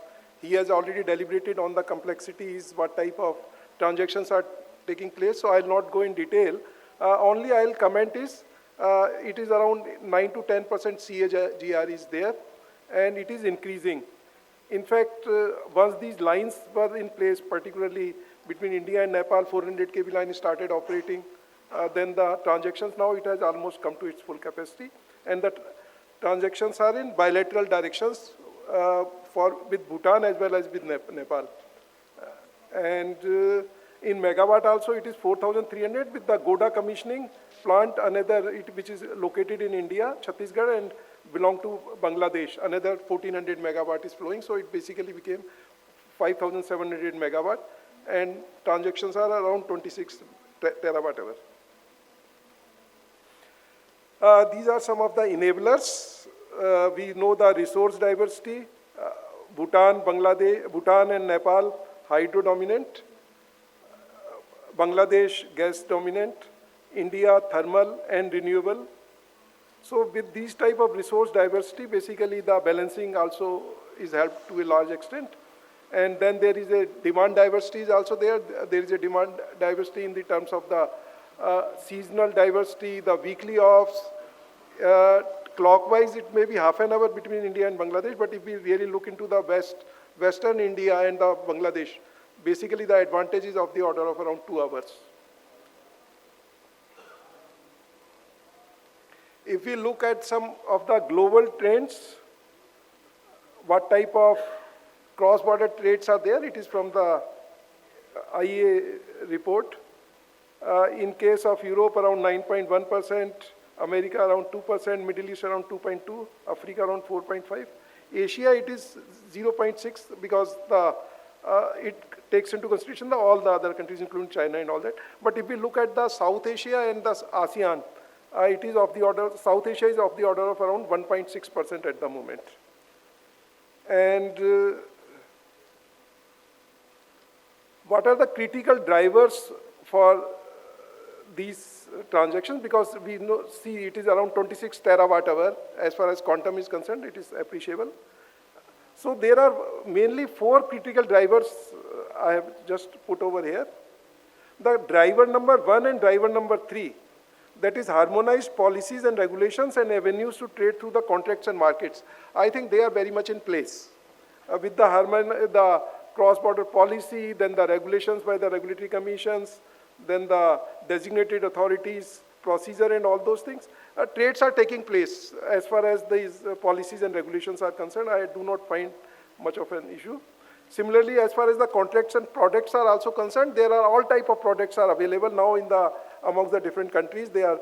I: he has already deliberated on the complexities, what type of transactions are taking place. So I'll not go in detail. Only I'll comment is, it is around 9 to 10% CAGR is there, and it is increasing. In fact, once these lines were in place, particularly between India and Nepal, 400 kV line started operating. Then the transactions, now it has almost come to its full capacity. And the transactions are in bilateral directions with Bhutan as well as with Nepal. And in megawatt also, it is 4,300 with the Goda commissioning plant, which is located in India, Chhattisgarh, and belong to Bangladesh. Another 1,400 megawatt is flowing, so it basically became 5,700 megawatt, and transactions are around 26 terawatt hour. These are some of the enablers. We know the resource diversity. Bhutan, and Nepal, hydro dominant. Bangladesh, gas dominant. India, thermal and renewable. So with these type of resource diversity, basically the balancing also is helped to a large extent. And then there is a demand diversity is also there. There is a demand diversity in the terms of the seasonal diversity, the weekly offs. Clockwise, it may be half an hour between India and Bangladesh, but if we really look into the Western India and the Bangladesh, basically the advantage is of the order of around 2 hours. If we look at some of the global trends, what type of cross-border trades are there, it is from the IEA report. In case of Europe, around 9.1%, America around 2%, Middle East around 2.2%, Africa around 4.5%. Asia, it is 0.6% because it takes into consideration all the other countries, including China and all that. But if we look at the South Asia and the ASEAN, it is of the order, South Asia is of the order of around 1.6% at the moment. And what are the critical drivers for these transactions? Because we see it is around 26 terawatt hour. As far as quantum is concerned, it is appreciable. So there are mainly 4 critical drivers I have just put over here. The driver number 1 and driver number 3, that is harmonized policies and regulations and avenues to trade through the contracts and markets. I think they are very much in place. With the cross-border policy, then the regulations by the regulatory commissions, then the designated authorities, procedure and all those things, trades are taking place. As far as these policies and regulations are concerned, I do not find much of an issue. Similarly, as far as the contracts and products are also concerned, there are all type of products are available now amongst the different countries. There are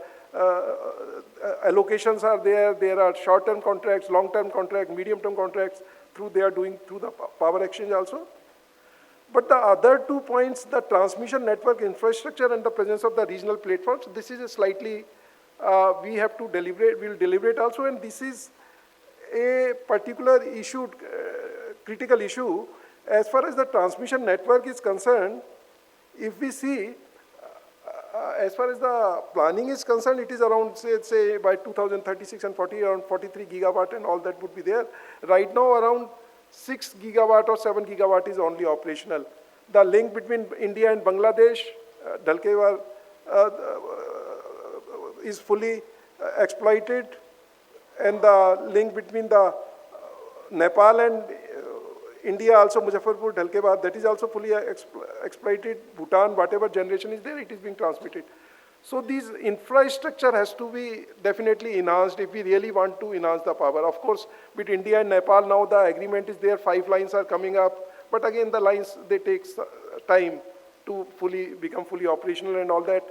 I: allocations are there. There are short-term contracts, long-term contracts, medium-term contracts. They are doing through the power exchange also. But the other 2 points, the transmission network infrastructure and the presence of the regional platforms, this is a slightly, we have to deliberate, we'll deliberate also, and this is a particular issue, critical issue. As far as the transmission network is concerned, if we see, as far as the planning is concerned, it is around, say by 2036 and 40, around 43 gigawatt and all that would be there. Right now, around 6 gigawatt or 7 gigawatt is only operational. the link between India and Bangladesh, Dhalkewar, is fully exploited, and the link between the Nepal and India also, Muzaffarpur, Dhalkewar, that is also fully exploited. Bhutan, whatever generation is there, it is being transmitted. So these infrastructure has to be definitely enhanced if we really want to enhance the power. Of course, with India and Nepal now the agreement is there, 5 lines are coming up, but again the lines, they take time to become fully operational and all that.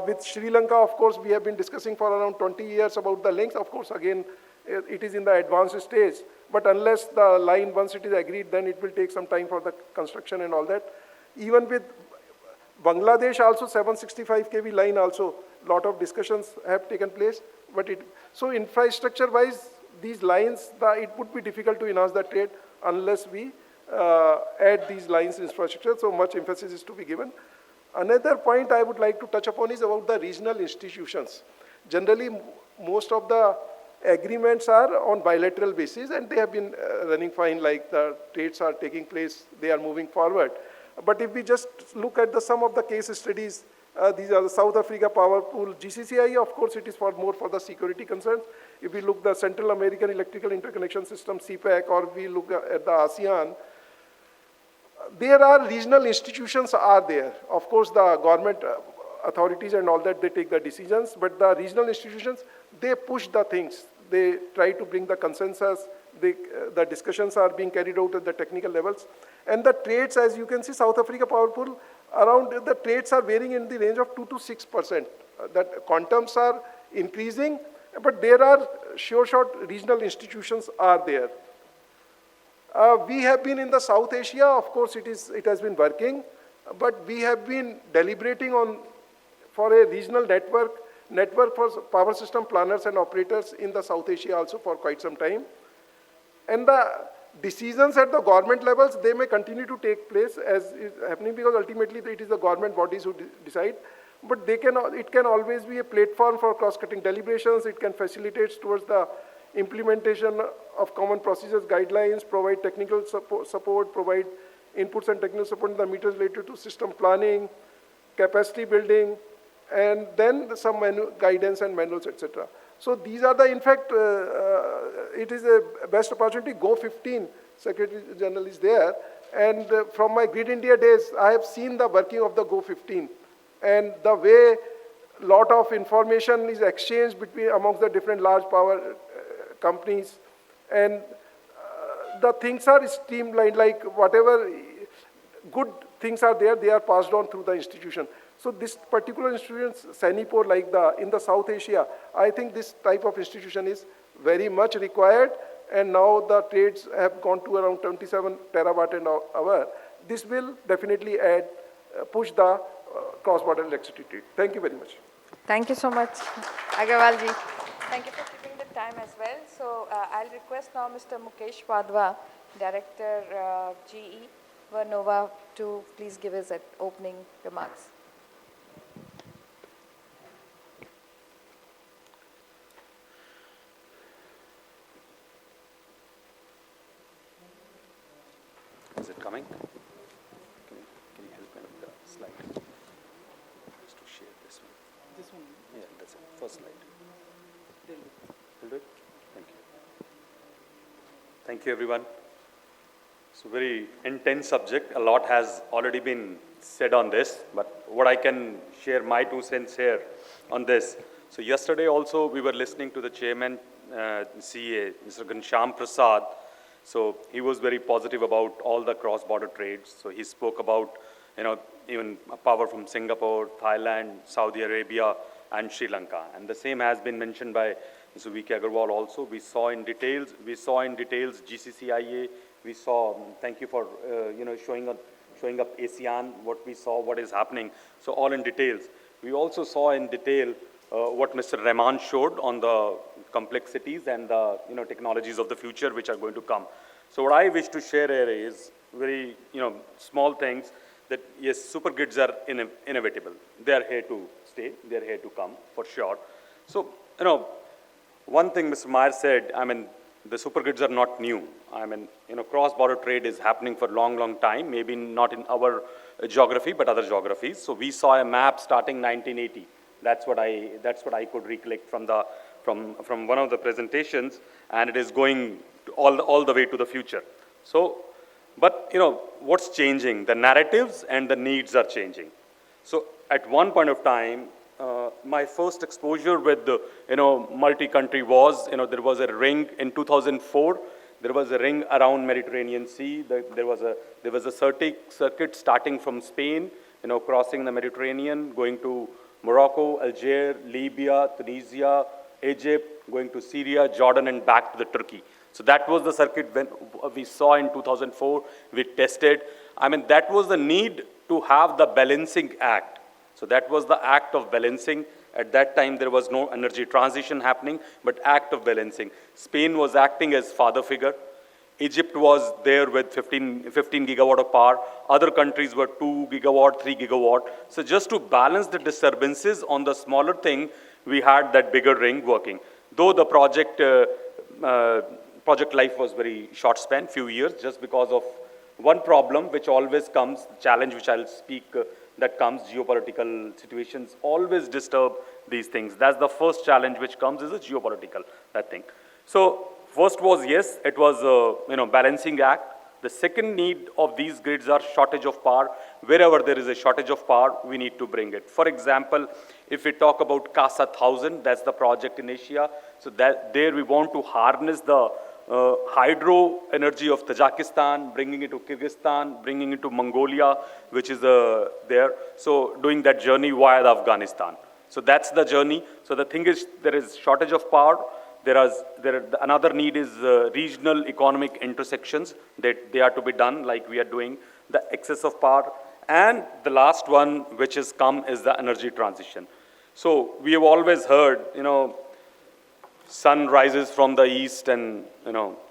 I: With Sri Lanka, of course, we have been discussing for around 20 years about the links. Of course, again, it is in the advanced stage, but unless the line, once it is agreed, then it will take some time for the construction and all that. Even with Bangladesh also, 765 kV line also, lot of discussions have taken place. But so infrastructure-wise, these lines, it would be difficult to enhance the trade unless we add these lines infrastructure. So much emphasis is to be given. Another point I would like to touch upon is about the regional institutions. Generally, most of the agreements are on bilateral basis, and they have been running fine, like the trades are taking place, they are moving forward. But if we just look at some of the case studies, these are the South Africa Power Pool, GCCI, of course, it is more for the security concerns. If we look the Central American Electrical Interconnection System, CPEC, or we look at the ASEAN, there are regional institutions are there. Of course, the government authorities and all that, they take the decisions, but the regional institutions, they push the things. They try to bring the consensus. The discussions are being carried out at the technical levels. And the trades, as you can see, South Africa Power Pool, around the trades are varying in the range of 2 to 6%. That quantums are increasing, but there are short regional institutions are there. We have been in the South Asia, of course it has been working, but we have been deliberating for a regional network for power system planners and operators in the South Asia also for quite some time. And the decisions at the government levels, they may continue to take place as is happening, because ultimately it is the government bodies who decide. But it can always be a platform for cross-cutting deliberations. It can facilitate towards the implementation of common procedures, guidelines, provide technical support, provide inputs and technical support in the meters related to system planning, capacity building, and then some guidance and manuals, etc. So these are in fact, it is a best opportunity. GO15, Secretary General is there. And from my Grid India days, I have seen the working of the GO15 and the way lot of information is exchanged amongst the different large power companies, and the things are streamlined, like whatever good things are there, they are passed on through the institution. So this particular institution, Sanipur, like in the South Asia, I think this type of institution is very much required, and now the trades have gone to around 27 terawatt an hour. This will definitely push the cross-border electricity trade. Thank you very much.
C: Thank you so much, Agarwal ji. Thank you for keeping the time as well. So I'll request now Mr. Mukesh Wadhwa, Director GE Vernova, to please give his opening remarks.
J: Is it coming? Can you help me with the slide? Just to share this one. This one? Yeah, that's it. First slide. Will do it? Thank you. Thank you, everyone. It's a very intense subject. A lot has already been said on this, but what I can share my 2 cents here on this. So yesterday also we were listening to the chairman, CA, Mr. Ghanshyam Prasad. So he was very positive about all the cross-border trades. So he spoke about, even power from Singapore, Thailand, Saudi Arabia, and Sri Lanka. And the same has been mentioned by Mr. V.K. Agarwal also. We saw in details GCCIA. We saw, thank you for, showing up ASEAN, what we saw, what is happening. So all in details. We also saw in detail what Mr. Rahman showed on the complexities and the technologies of the future which are going to come. So what I wish to share here is very small things, that yes, super grids are inevitable. They are here to stay. They are here to come for sure. So one thing Mr. Meyer said, the supergrids are not new. I mean, cross-border trade is happening for a long, long time, maybe not in our geography, but other geographies. So we saw a map starting 1980. That's what I could recollect from one of the presentations, and it is going all the way to the future. So, but what's changing? The narratives and the needs are changing. So at one point of time, my first exposure with the multi-country was there was a ring in 2004. There was a ring around Mediterranean Sea. There was a circuit starting from Spain, crossing the Mediterranean, going to Morocco, Algeria, Libya, Tunisia, Egypt, going to Syria, Jordan, and back to the Turkey. So that was the circuit when we saw in 2004. We tested. I mean, that was the need to have the balancing act. So that was the act of balancing. At that time, there was no energy transition happening, but act of balancing. Spain was acting as father figure. Egypt was there with 15 gigawatt of power. Other countries were 2 gigawatt, 3 gigawatt. So just to balance the disturbances on the smaller thing, we had that bigger ring working. Though the project life was very short span, few years, just because of one problem which always comes, challenge which I'll speak, that comes, geopolitical situations always disturb these things. That's the first challenge which comes, is a geopolitical, that thing. So first was, yes, it was balancing act. The second need of these grids are shortage of power. Wherever there is a shortage of power, we need to bring it. For example, if we talk about CASA 1000, that's the project in Asia. So there we want to harness the hydro energy of Tajikistan, bringing it to Kyrgyzstan, bringing it to Mongolia, which is there. So doing that journey via Afghanistan. So that's the journey. So the thing is, there is shortage of power. Another need is regional economic intersections that they are to be done, like we are doing, the excess of power. And the last one, which has come, is the energy transition. So we have always heard, sun rises from the east and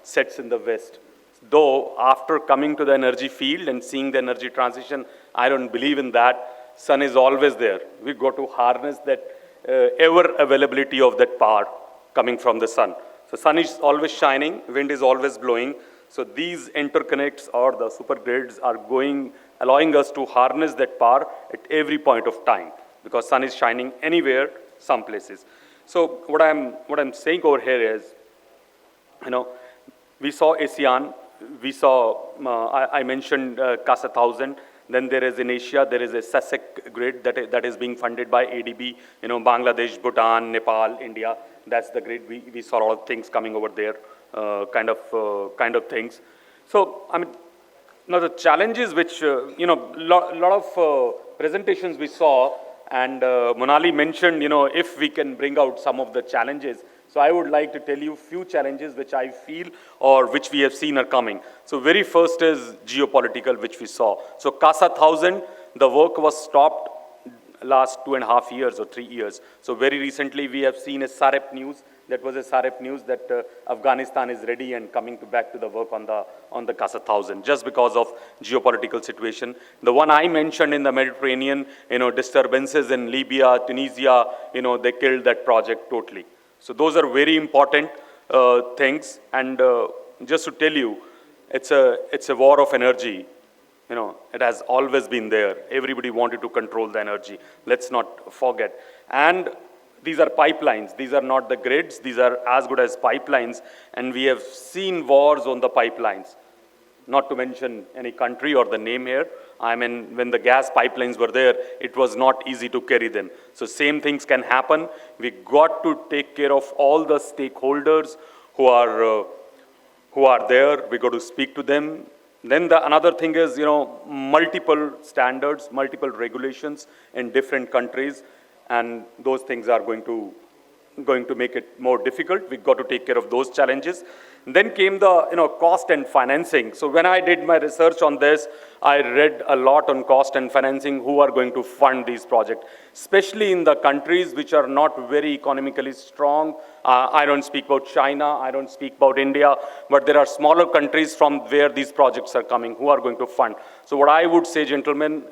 J: sets in the west. Though after coming to the energy field and seeing the energy transition, I don't believe in that. Sun is always there. We've got to harness that ever availability of that power coming from the sun. So sun is always shining, wind is always blowing. So these interconnects or the supergrids are allowing us to harness that power at every point of time, because sun is shining anywhere, some places. So what I'm saying over here is, we saw ASEAN, we saw, I mentioned CASA 1000. Then there is in Asia, there is a SASEC grid that is being funded by ADB, Bangladesh, Bhutan, Nepal, India. That's the grid. We saw a lot of things coming over there, kind of things. So, I mean, now the challenges which, lot of presentations we saw, and Monali mentioned, if we can bring out some of the challenges. So I would like to tell you a few challenges which I feel or which we have seen are coming. So very first is geopolitical, which we saw. So CASA 1000, the work was stopped last 2.5 years or 3 years. So very recently we have seen a SAREP news. That was a SAREP news that Afghanistan is ready and coming back to the work on the CASA 1000, just because of geopolitical situation. The one I mentioned in the Mediterranean, disturbances in Libya, Tunisia, they killed that project totally. So those are very important things. And just to tell you, it's a war of energy. It has always been there. Everybody wanted to control the energy. Let's not forget. And these are pipelines. These are not the grids. These are as good as pipelines. And we have seen wars on the pipelines. Not to mention any country or the name here. I mean, when the gas pipelines were there, it was not easy to carry them. So same things can happen. We got to take care of all the stakeholders who are there. We got to speak to them. Then another thing is, multiple standards, multiple regulations in different countries, and those things are going to make it more difficult. We got to take care of those challenges. Then came the cost and financing. So when I did my research on this, I read a lot on cost and financing, who are going to fund these projects, especially in the countries which are not very economically strong. I don't speak about China, I don't speak about India, but there are smaller countries from where these projects are coming, who are going to fund. So what I would say, gentlemen,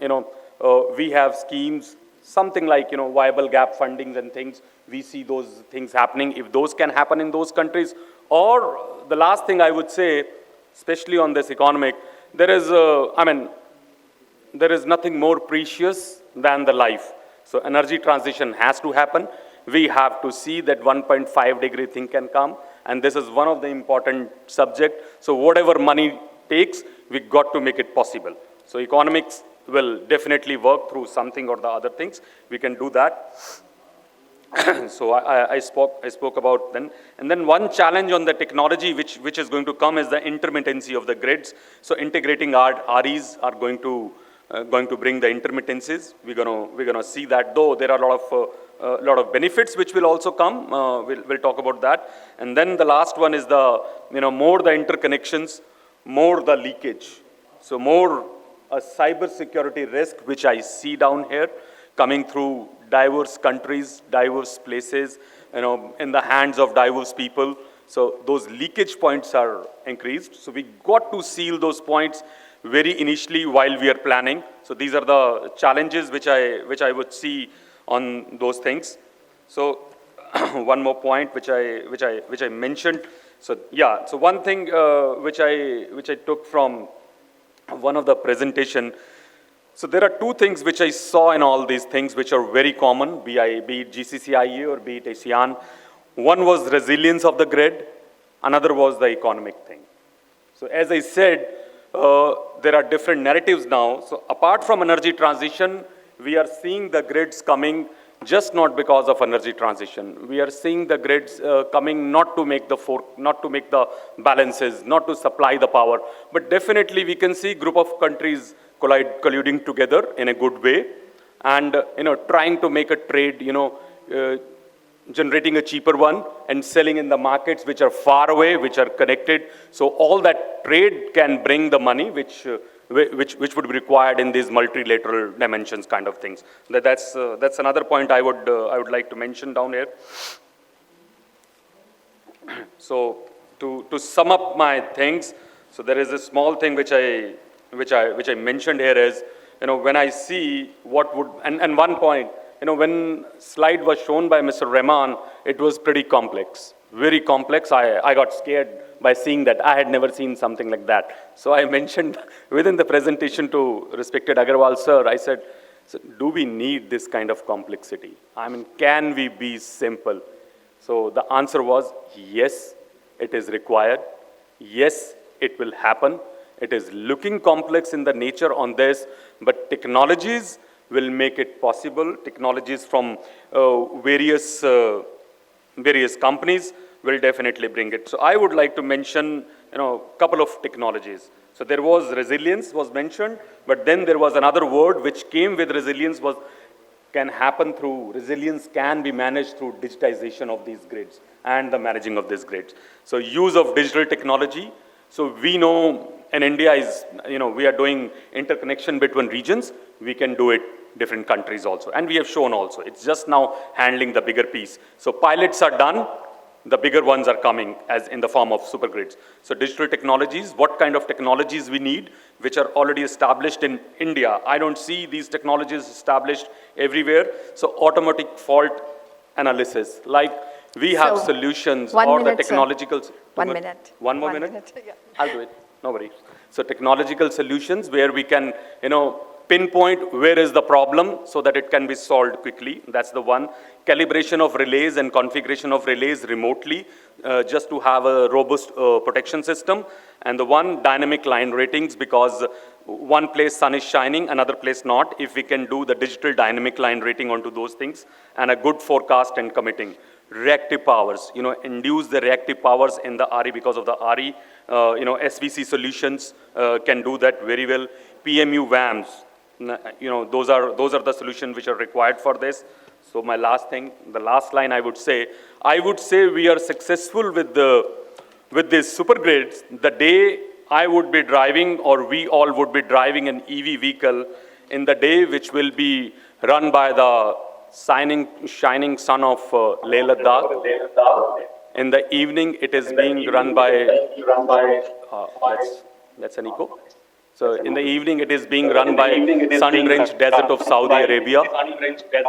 J: we have schemes something like, viable gap fundings and things. We see those things happening, if those can happen in those countries. Or the last thing I would say, especially on this economic, there is, there is nothing more precious than the life. So energy transition has to happen. We have to see that 1.5 degree thing can come, and this is one of the important subject. So whatever money takes, we got to make it possible. So economics will definitely work through something or the other things. We can do that. So I spoke about then. And then one challenge on the technology which is going to come is the intermittency of the grids. So integrating REs are going to bring the intermittencies. We're gonna see that, though there are a lot of benefits which will also come. We'll talk about that. And then the last one is the more the interconnections, more the leakage. So more a cyber security risk which I see down here coming through diverse countries, diverse places, in the hands of diverse people. So those leakage points are increased. So we got to seal those points very initially while we are planning. So these are the challenges which I would see on those things. So one more point which I mentioned. So yeah, so one thing which I took from one of the presentation. So there are two things which I saw in all these things which are very common, be it GCCIE or be it ASEAN. One was resilience of the grid, another was the economic thing. So as I said, there are different narratives now. So apart from energy transition, we are seeing the grids coming just not because of energy transition. We are seeing the grids coming not to make the balances, not to supply the power, but definitely we can see group of countries colluding together in a good way, and trying to make a trade, generating a cheaper one and selling in the markets which are far away, which are connected. So all that trade can bring the money which would be required in these multilateral dimensions kind of things. That's another point I would like to mention down here. So to sum up my things, so there is a small thing which I mentioned here is, when I see what would, and one point, when slide was shown by Mr. Rahman, it was pretty complex, very complex. I got scared by seeing that. I had never seen something like that. So I mentioned within the presentation to respected Agarwal sir, I said, so do we need this kind of complexity? I mean, can we be simple? So the answer was yes, it is required. Yes, it will happen. It is looking complex in the nature on this, but technologies will make it possible. Technologies from various companies will definitely bring it. So I would like to mention, a couple of technologies. So there was resilience was mentioned, but then there was another word which came with resilience was can happen through, resilience can be managed through digitization of these grids and the managing of these grids. So use of digital technology. So we know in India is, we are doing interconnection between regions. We can do it different countries also. And we have shown also. It's just now handling the bigger piece. So pilots are done. The bigger ones are coming as in the form of supergrids. So digital technologies, what kind of technologies we need, which are already established in India. I don't see these technologies established everywhere. So automatic fault analysis, like we have solutions or the technological.
C: Sir. 1 minute.
J: One more minute?
C: Yeah.
J: I'll do it, no worries. So technological solutions where we can, pinpoint where is the problem so that it can be solved quickly. That's the one. Calibration of relays and configuration of relays remotely, just to have a robust protection system. And the one, dynamic line ratings, because one place sun is shining, another place not. If we can do the digital dynamic line rating onto those things, and a good forecast and committing. Reactive powers, induce the reactive powers in the RE because of the RE. SVC solutions can do that very well. PMU VAMs, those are the solutions which are required for this. So my last thing, the last line I would say we are successful with these supergrids the day I would be driving, or we all would be driving an EV vehicle in the day which will be run by the shining sun of Leh Ladakh. In the evening, it is being run by, that's an echo. So in the evening, it is being run by sun-drenched desert of Saudi Arabia.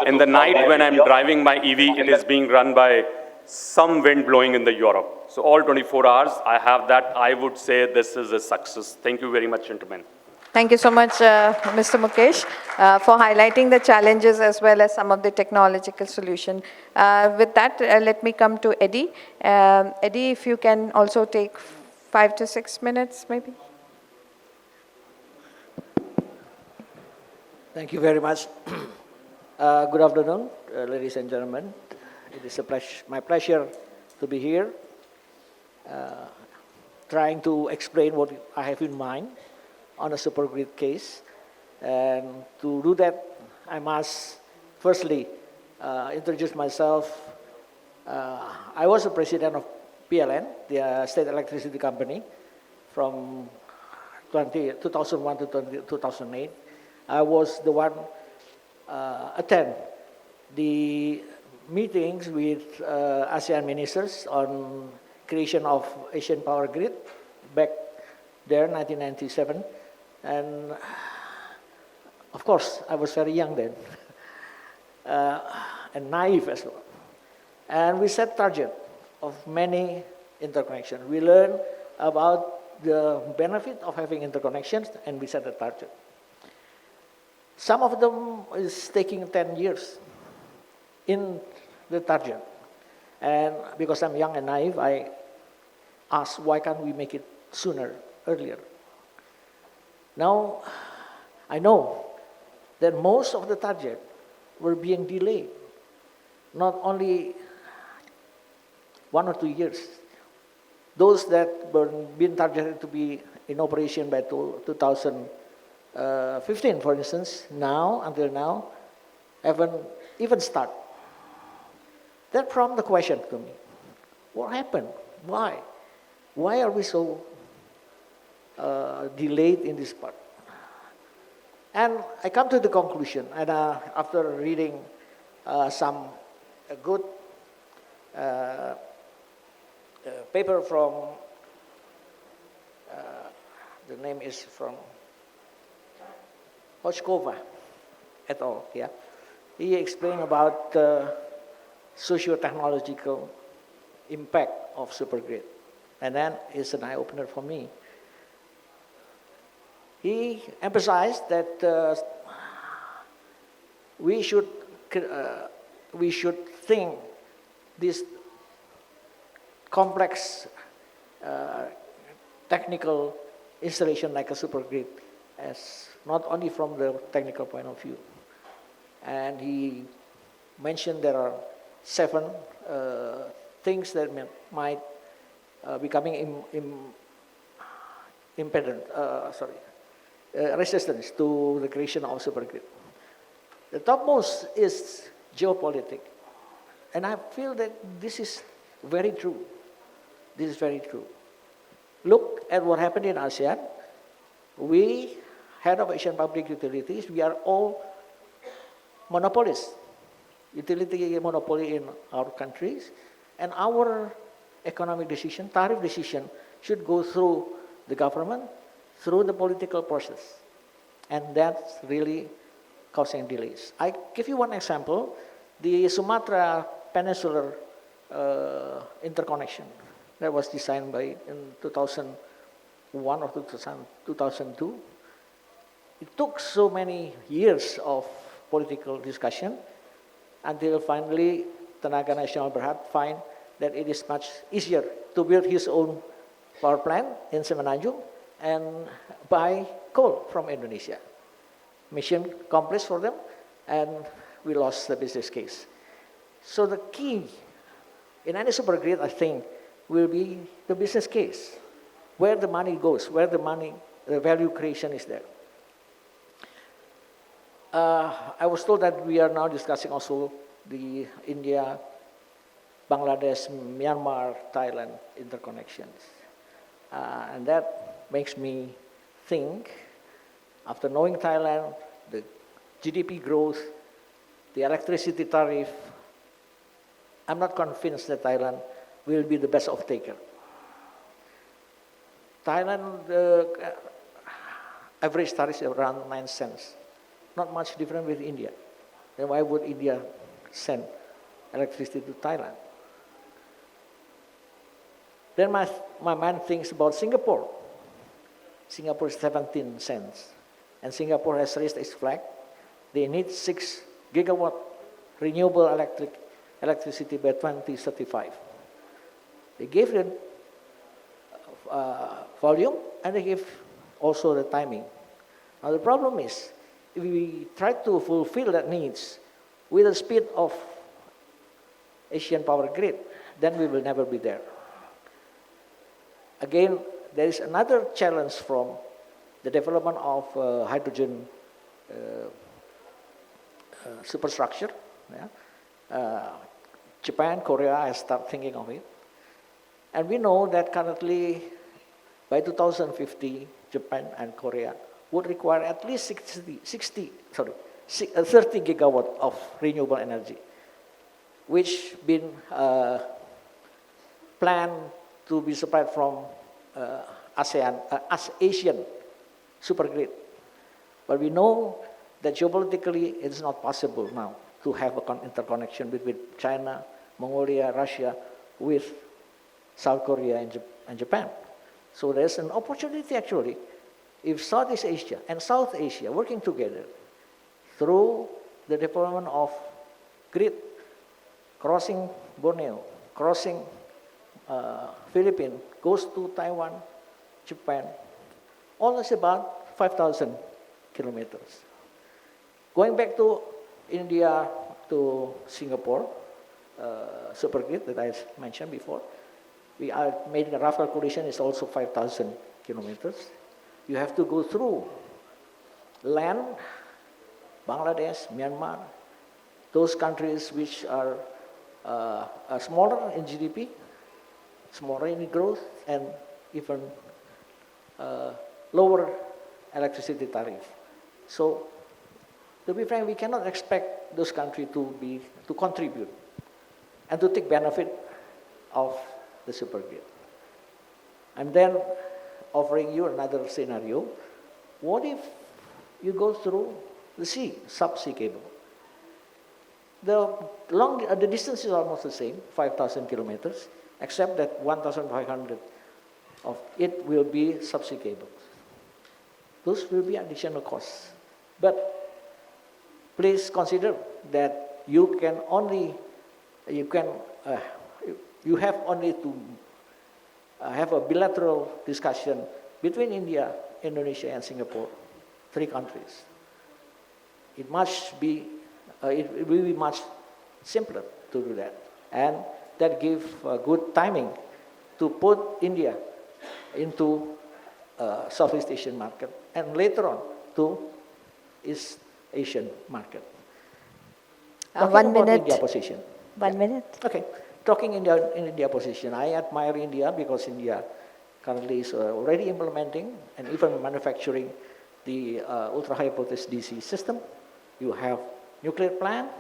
J: In the night, when I'm driving my EV, it is being run by some wind blowing in the Europe. So all 24 hours, I have that. I would say this is a success. Thank you very much, gentlemen.
C: Thank you so much, Mr. Mukesh, for highlighting the challenges as well as some of the technological solution. With that, let me come to Eddie. Eddie, if you can also take 5 to 6 minutes, maybe.
K: Thank you very much. Good afternoon, ladies and gentlemen. It is my pleasure to be here, trying to explain what I have in mind on a supergrid case. And to do that, I must firstly introduce myself. I was the president of PLN, the State Electricity Company, from 2001 to 2008. I was the one attend the meetings with ASEAN ministers on creation of Asian Power Grid back there, 1997. And of course, I was very young then, and naive as well. And we set target of many interconnections. We learned about the benefit of having interconnections, and we set a target. Some of them is taking 10 years in the target. And because I'm young and naive, I asked, why can't we make it sooner, earlier? Now, I know that most of the target were being delayed, not only 1 or 2 years. Those that were being targeted to be in operation by 2015, for instance, now, until now, haven't even started. That prompted the question to me, what happened? Why? Why are we so delayed in this part? And I come to the conclusion, and after reading some good paper from, the name is from Hochkova et al. Yeah. He explained about socio-technological impact of supergrid. And then it's an eye-opener for me. He emphasized that we should think this complex technical installation like a supergrid as not only from the technical point of view. And he mentioned there are 7 things that might becoming resistance to the creation of supergrid. The topmost is geopolitics. And I feel that this is very true. This is very true. Look at what happened in ASEAN. We, head of Asian public utilities, we are all monopolists. Utility monopoly in our countries. And our economic decision, tariff decision, should go through the government, through the political process. And that's really causing delays. I give you one example. The Sumatra Peninsular interconnection that was designed by in 2001 or 2002. It took so many years of political discussion until finally Tenaga Nasional Berhad find that it is much easier to build his own power plant in Semenanjung and buy coal from Indonesia. Mission accomplished for them, and we lost the business case. So the key in any supergrid, I think, will be the business case, where the money goes, where the value creation is there. I was told that we are now discussing also the India, Bangladesh, Myanmar, Thailand interconnections. And that makes me think, after knowing Thailand, the GDP growth, the electricity tariff, I'm not convinced that Thailand will be the best off-taker. Thailand, average tariff is around 9 cents. Not much different with India. Then why would India send electricity to Thailand? Then my mind thinks about Singapore. Singapore is 17 cents. And Singapore has raised its flag. They need 6 gigawatt renewable electricity by 2035. They gave the volume and they gave also the timing. Now the problem is, if we try to fulfill that needs with the speed of Asian power grid, then we will never be there. Again, there is another challenge from the development of hydrogen superstructure. Yeah? Japan, Korea has started thinking of it. And we know that currently, by 2050, Japan and Korea would require at least 30 gigawatt of renewable energy, which been planned to be supplied from Asian supergrid. But we know that geopolitically it is not possible now to have an interconnection between China, Mongolia, Russia with South Korea and Japan. So there's an opportunity actually if Southeast Asia and South Asia working together through the development of grid crossing Borneo, crossing Philippines, goes to Taiwan, Japan, almost about 5,000 kilometers. Going back to India to Singapore, supergrid that I mentioned before, we are making a rough calculation, is also 5,000 kilometers. You have to go through land, Bangladesh, Myanmar, those countries which are smaller in GDP, smaller in growth, and even lower electricity tariff. So, to be frank, we cannot expect those countries to contribute and to take benefit of the supergrid. I'm then offering you another scenario. What if you go through the sea, subsea cable? The distance is almost the same, 5,000 kilometers, except that 1,500 of it will be subsea cables. Those will be additional costs. But please consider that you have only to have a bilateral discussion between India, Indonesia, and Singapore, 3 countries. It will be much simpler to do that. And that gives good timing to put India into Southeast Asian market and later on to East Asian market.
C: 1 minute.
K: India position.
C: 1 minute.
K: Okay. Talking India position, I admire India because India currently is already implementing and even manufacturing the ultra-high voltage DC system. You have nuclear plant,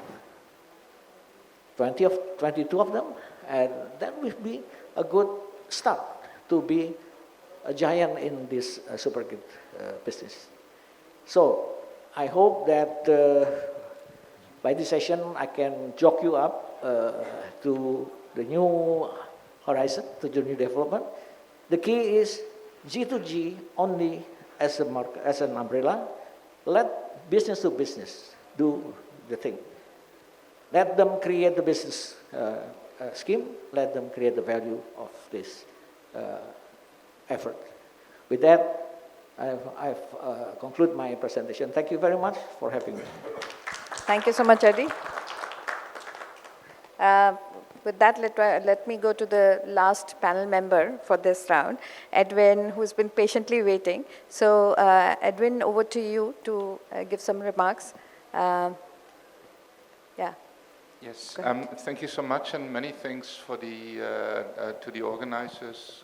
K: 22 of them, and that will be a good start to be a giant in this supergrid business. So I hope that by this session I can jog you up to the new horizon, to the new development. The key is G2G only as an umbrella. Let business to business do the thing. Let them create the business scheme. Let them create the value of this effort. With that, I've concluded my presentation. Thank you very much for having me.
C: Thank you so much, Eddie. With that, let me go to the last panel member for this round, Edwin, who's been patiently waiting. So, Edwin, over to you to give some remarks. Yeah.
L: Yes, thank you so much, and many thanks for to the organizers,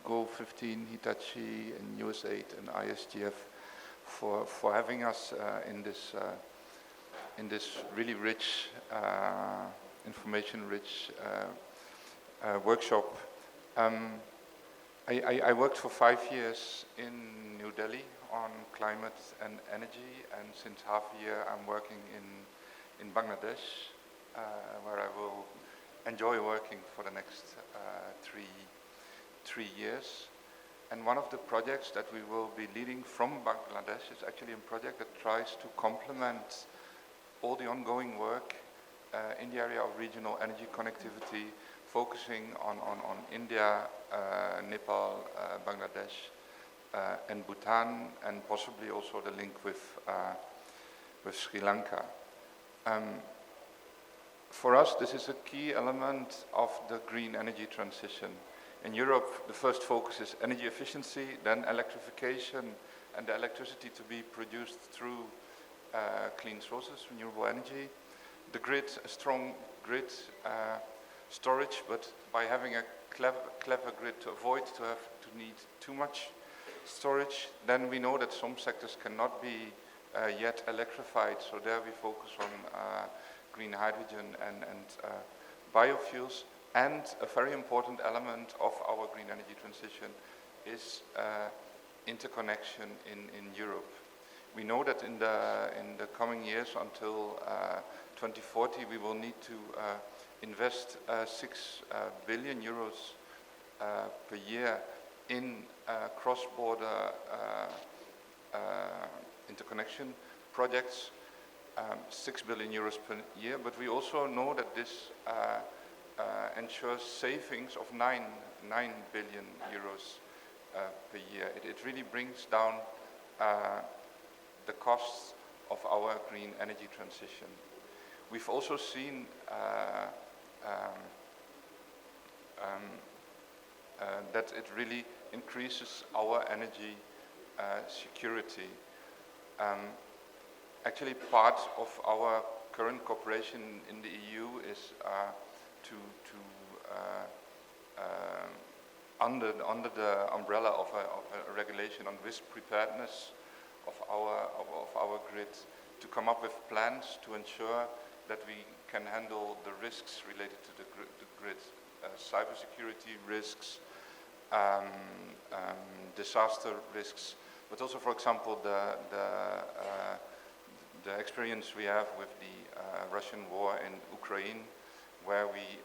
L: GO15, Hitachi, and USAID, and ISGF for having us in this really rich, information-rich workshop. I worked for 5 years in New Delhi on climate and energy, and since half a year I'm working in Bangladesh, where I will enjoy working for the next three years. And one of the projects that we will be leading from Bangladesh is actually a project that tries to complement all the ongoing work in the area of regional energy connectivity, focusing on India, Nepal, Bangladesh, and Bhutan, and possibly also the link with Sri Lanka. For us, this is a key element of the green energy transition. In Europe, the first focus is energy efficiency, then electrification, and the electricity to be produced through clean sources, renewable energy. The grid, a strong grid, storage, but by having a clever grid to avoid to need too much storage. Then we know that some sectors cannot be yet electrified, so there we focus on green hydrogen and biofuels. And a very important element of our green energy transition is interconnection in Europe. We know that in the coming years until 2040 we will need to invest 6 billion euros per year in cross-border interconnection projects, 6 billion euros per year, but we also know that this ensures savings of 9 billion euros per year. It really brings down the costs of our green energy transition. We've also seen that it really increases our energy security. Actually, part of our current cooperation in the EU is under the umbrella of a regulation on risk preparedness of our grid, to come up with plans to ensure that we can handle the risks related to the grid, cybersecurity risks, disaster risks, but also, for example, the experience we have with the Russian war in Ukraine, where we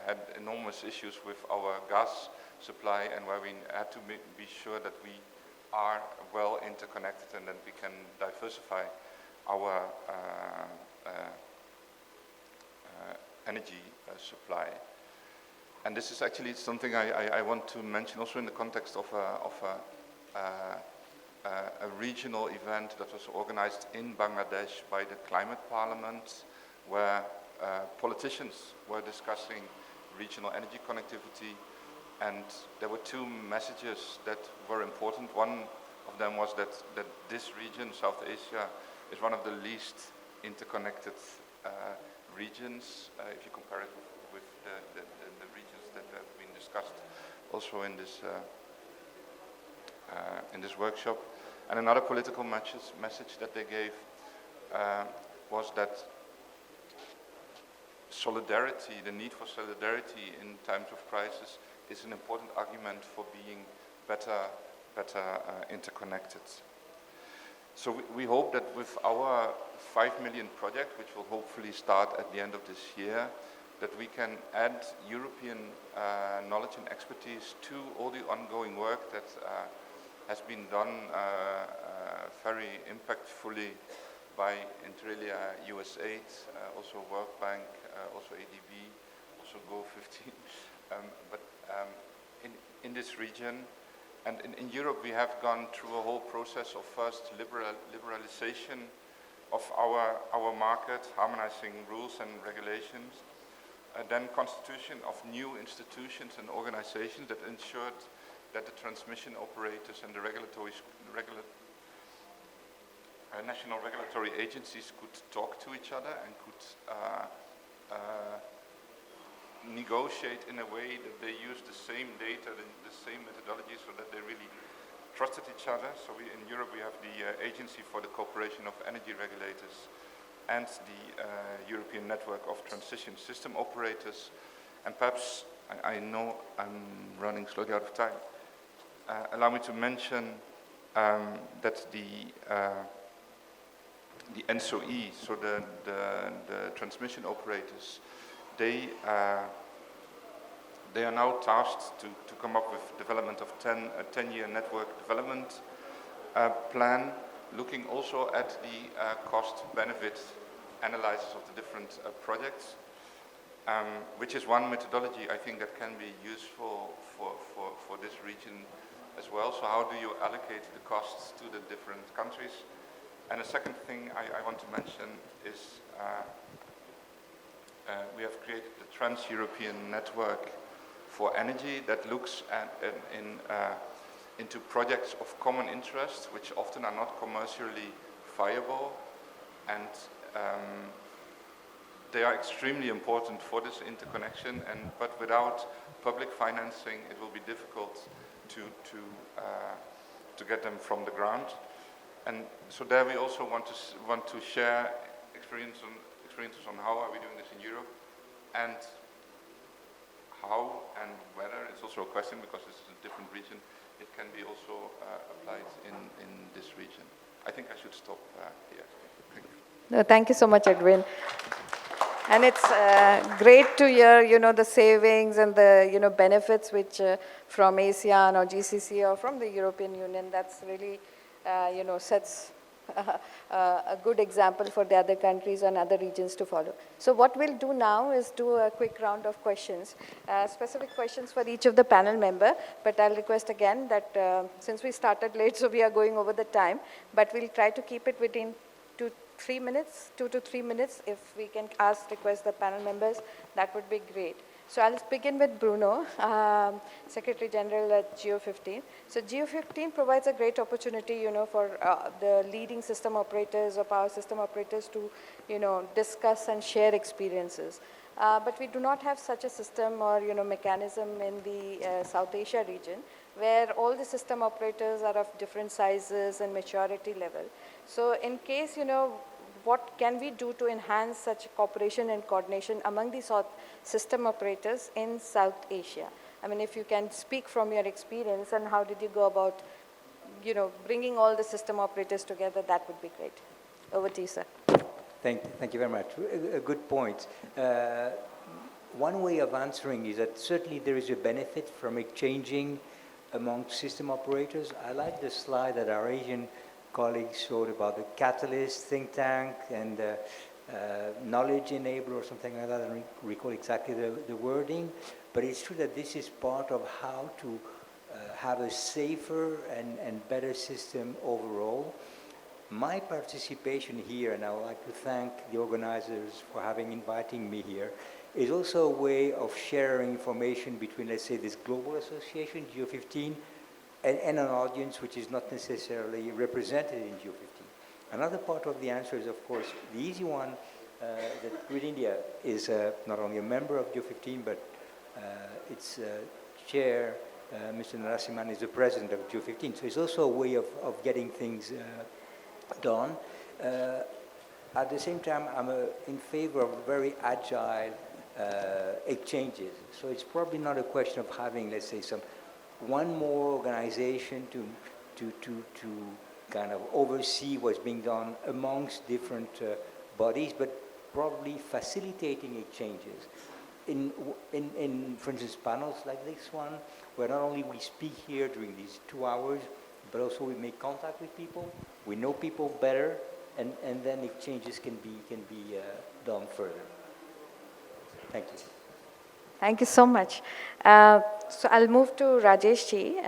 L: had enormous issues with our gas supply, and where we had to be sure that we are well interconnected and that we can diversify our energy supply. And this is actually something I want to mention also in the context of a regional event that was organized in Bangladesh by the Climate Parliament, where politicians were discussing regional energy connectivity, and there were two messages that were important. One of them was that this region, South Asia, is one of the least interconnected regions, if you compare it with the regions that have been discussed also in this workshop. And another political message that they gave was that solidarity, the need for solidarity in times of crisis, is an important argument for being better interconnected. So we hope that with our 5 million project, which will hopefully start at the end of this year, that we can add European knowledge and expertise to all the ongoing work that has been done very impactfully by Inter alia, USAID, also World Bank, also ADB, also GO15. But in this region and in Europe, we have gone through a whole process of first liberalization of our market, harmonizing rules and regulations, then constitution of new institutions and organizations that ensured that the transmission operators and the national regulatory agencies could talk to each other and could negotiate in a way that they use the same data, the same methodology, so that they really trusted each other. So in Europe we have the Agency for the Cooperation of Energy Regulators and the European Network of Transition System Operators. And perhaps, I know I'm running slowly out of time, allow me to mention that the NSOE, so the transmission operators, they are now tasked to come up with development of a 10-year network development plan, looking also at the cost-benefit analysis of the different projects, which is one methodology I think that can be useful for this region as well. So how do you allocate the costs to the different countries? And the second thing I want to mention is we have created the Trans-European Network for Energy that looks into projects of common interest, which often are not commercially viable, and they are extremely important for this interconnection. But without public financing, it will be difficult to get them from the ground. And so there we also want to share experiences on how are we doing this in Europe, and how and whether, it's also a question because this is a different region, it can be also applied in this region. I think I should stop here. Thank you.
C: No, thank you so much, Edwin. And it's great to hear, the savings and the, benefits which from ASEAN or GCC or from the European Union. That's really, sets a good example for the other countries and other regions to follow. So what we'll do now is do a quick round of questions, specific questions for each of the panel member. But I'll request again that since we started late, so we are going over the time, but we'll try to keep it within 2 to 3 minutes. If we can request the panel members, that would be great. So I'll begin with Bruno, Secretary General at GO15. So GO15 provides a great opportunity, for the leading system operators or power system operators to, discuss and share experiences. But we do not have such a system or, mechanism in the South Asia region, where all the system operators are of different sizes and maturity level. So in case, what can we do to enhance such cooperation and coordination among the system operators in South Asia? I mean, if you can speak from your experience, and how did you go about, bringing all the system operators together, that would be great. Over to you, sir.
D: Thank you very much. A good point. One way of answering is that certainly there is a benefit from exchanging among system operators. I like the slide that our Asian colleagues showed about the catalyst, think tank, and knowledge enabler or something like that. I don't recall exactly the wording, but it's true that this is part of how to have a safer and better system overall. My participation here, and I would like to thank the organizers for inviting me here, is also a way of sharing information between, let's say, this global association, GO15, and an audience which is not necessarily represented in GO15. Another part of the answer is, of course, the easy one, that Grid India is not only a member of GO15, but its chair, Mr. Narasimhan, is the president of GO15. So it's also a way of getting things done. At the same time, I'm in favor of very agile exchanges. So it's probably not a question of having, let's say, one more organization to kind of oversee what's being done amongst different bodies, but probably facilitating exchanges. In, for instance, panels like this one, where not only we speak here during these 2 hours, but also we make contact with people, we know people better, and then exchanges can be done further. Thank you.
C: Thank you so much. So I'll move to Rajesh Ji.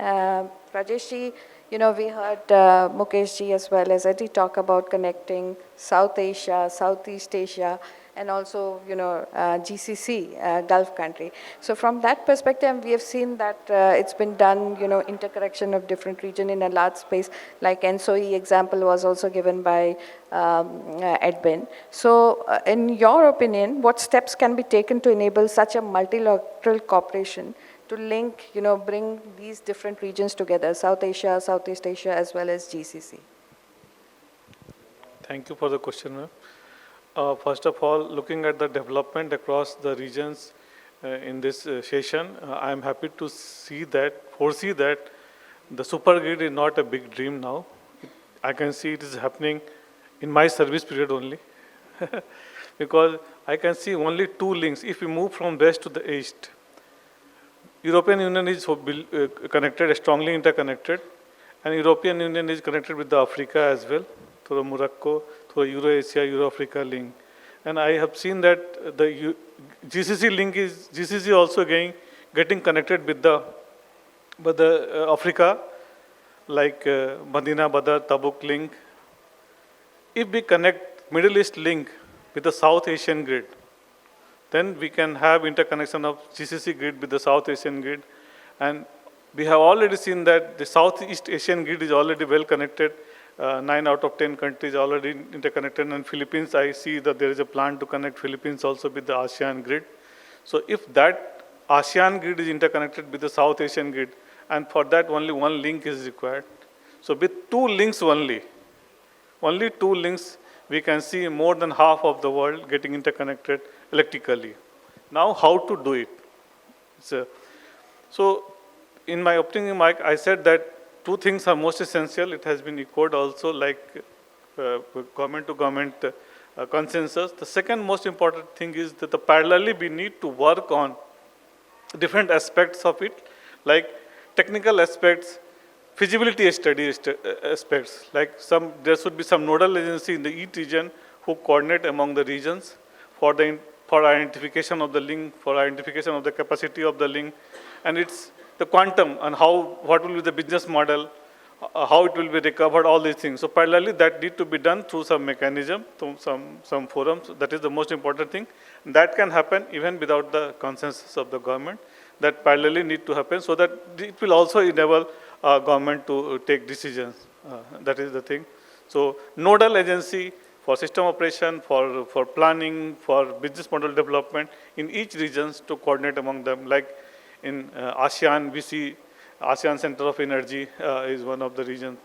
C: Rajesh Ji, we heard Mukesh Ji as well as Eddie talk about connecting South Asia, Southeast Asia, and also, GCC, Gulf country. So from that perspective, we have seen that it's been done, interconnection of different region in a large space, like NSOE example was also given by Edwin. So in your opinion, what steps can be taken to enable such a multilateral cooperation to link, bring these different regions together, South Asia, Southeast Asia, as well as GCC?
F: Thank you for the question, ma'am. First of all, looking at the development across the regions in this session, I am happy to foresee that The super grid is not a big dream now. I can see it is happening in my service period only. Because I can see only two links. If we move from west to the east, European Union is connected, strongly interconnected, and European Union is connected with the Africa as well, through Morocco, through Euro-Asia, Euro-Africa link. And I have seen that the GCC link is, GCC also getting connected with the Africa, like Medina, Badr, Tabuk link. If we connect Middle East link with the South Asian grid, then we can have interconnection of GCC grid with the South Asian grid. And we have already seen that the Southeast Asian grid is already well connected. 9 out of 10 countries already interconnected, and Philippines, I see that there is a plan to connect Philippines also with the ASEAN grid. So if that ASEAN grid is interconnected with the South Asian grid, and for that only one link is required. So with two links only 2 links, we can see more than half of the world getting interconnected electrically. Now how to do it? So in my opening remark, I said that 2 things are most essential. It has been echoed also, like government to government consensus. The second most important thing is that parallelly we need to work on different aspects of it, like technical aspects, feasibility study aspects, like there should be some nodal agency in the each region who coordinate among the regions for identification of the link, for identification of the capacity of the link, and it's the quantum and what will be the business model, how it will be recovered, all these things. So parallelly that need to be done through some mechanism, through some forums. That is the most important thing. That can happen even without the consensus of the government. That parallelly need to happen so that it will also enable government to take decisions. That is the thing. So nodal agency for system operation, for planning, for business model development in each regions to coordinate among them. Like in ASEAN, we see ASEAN Center of Energy is one of the regions.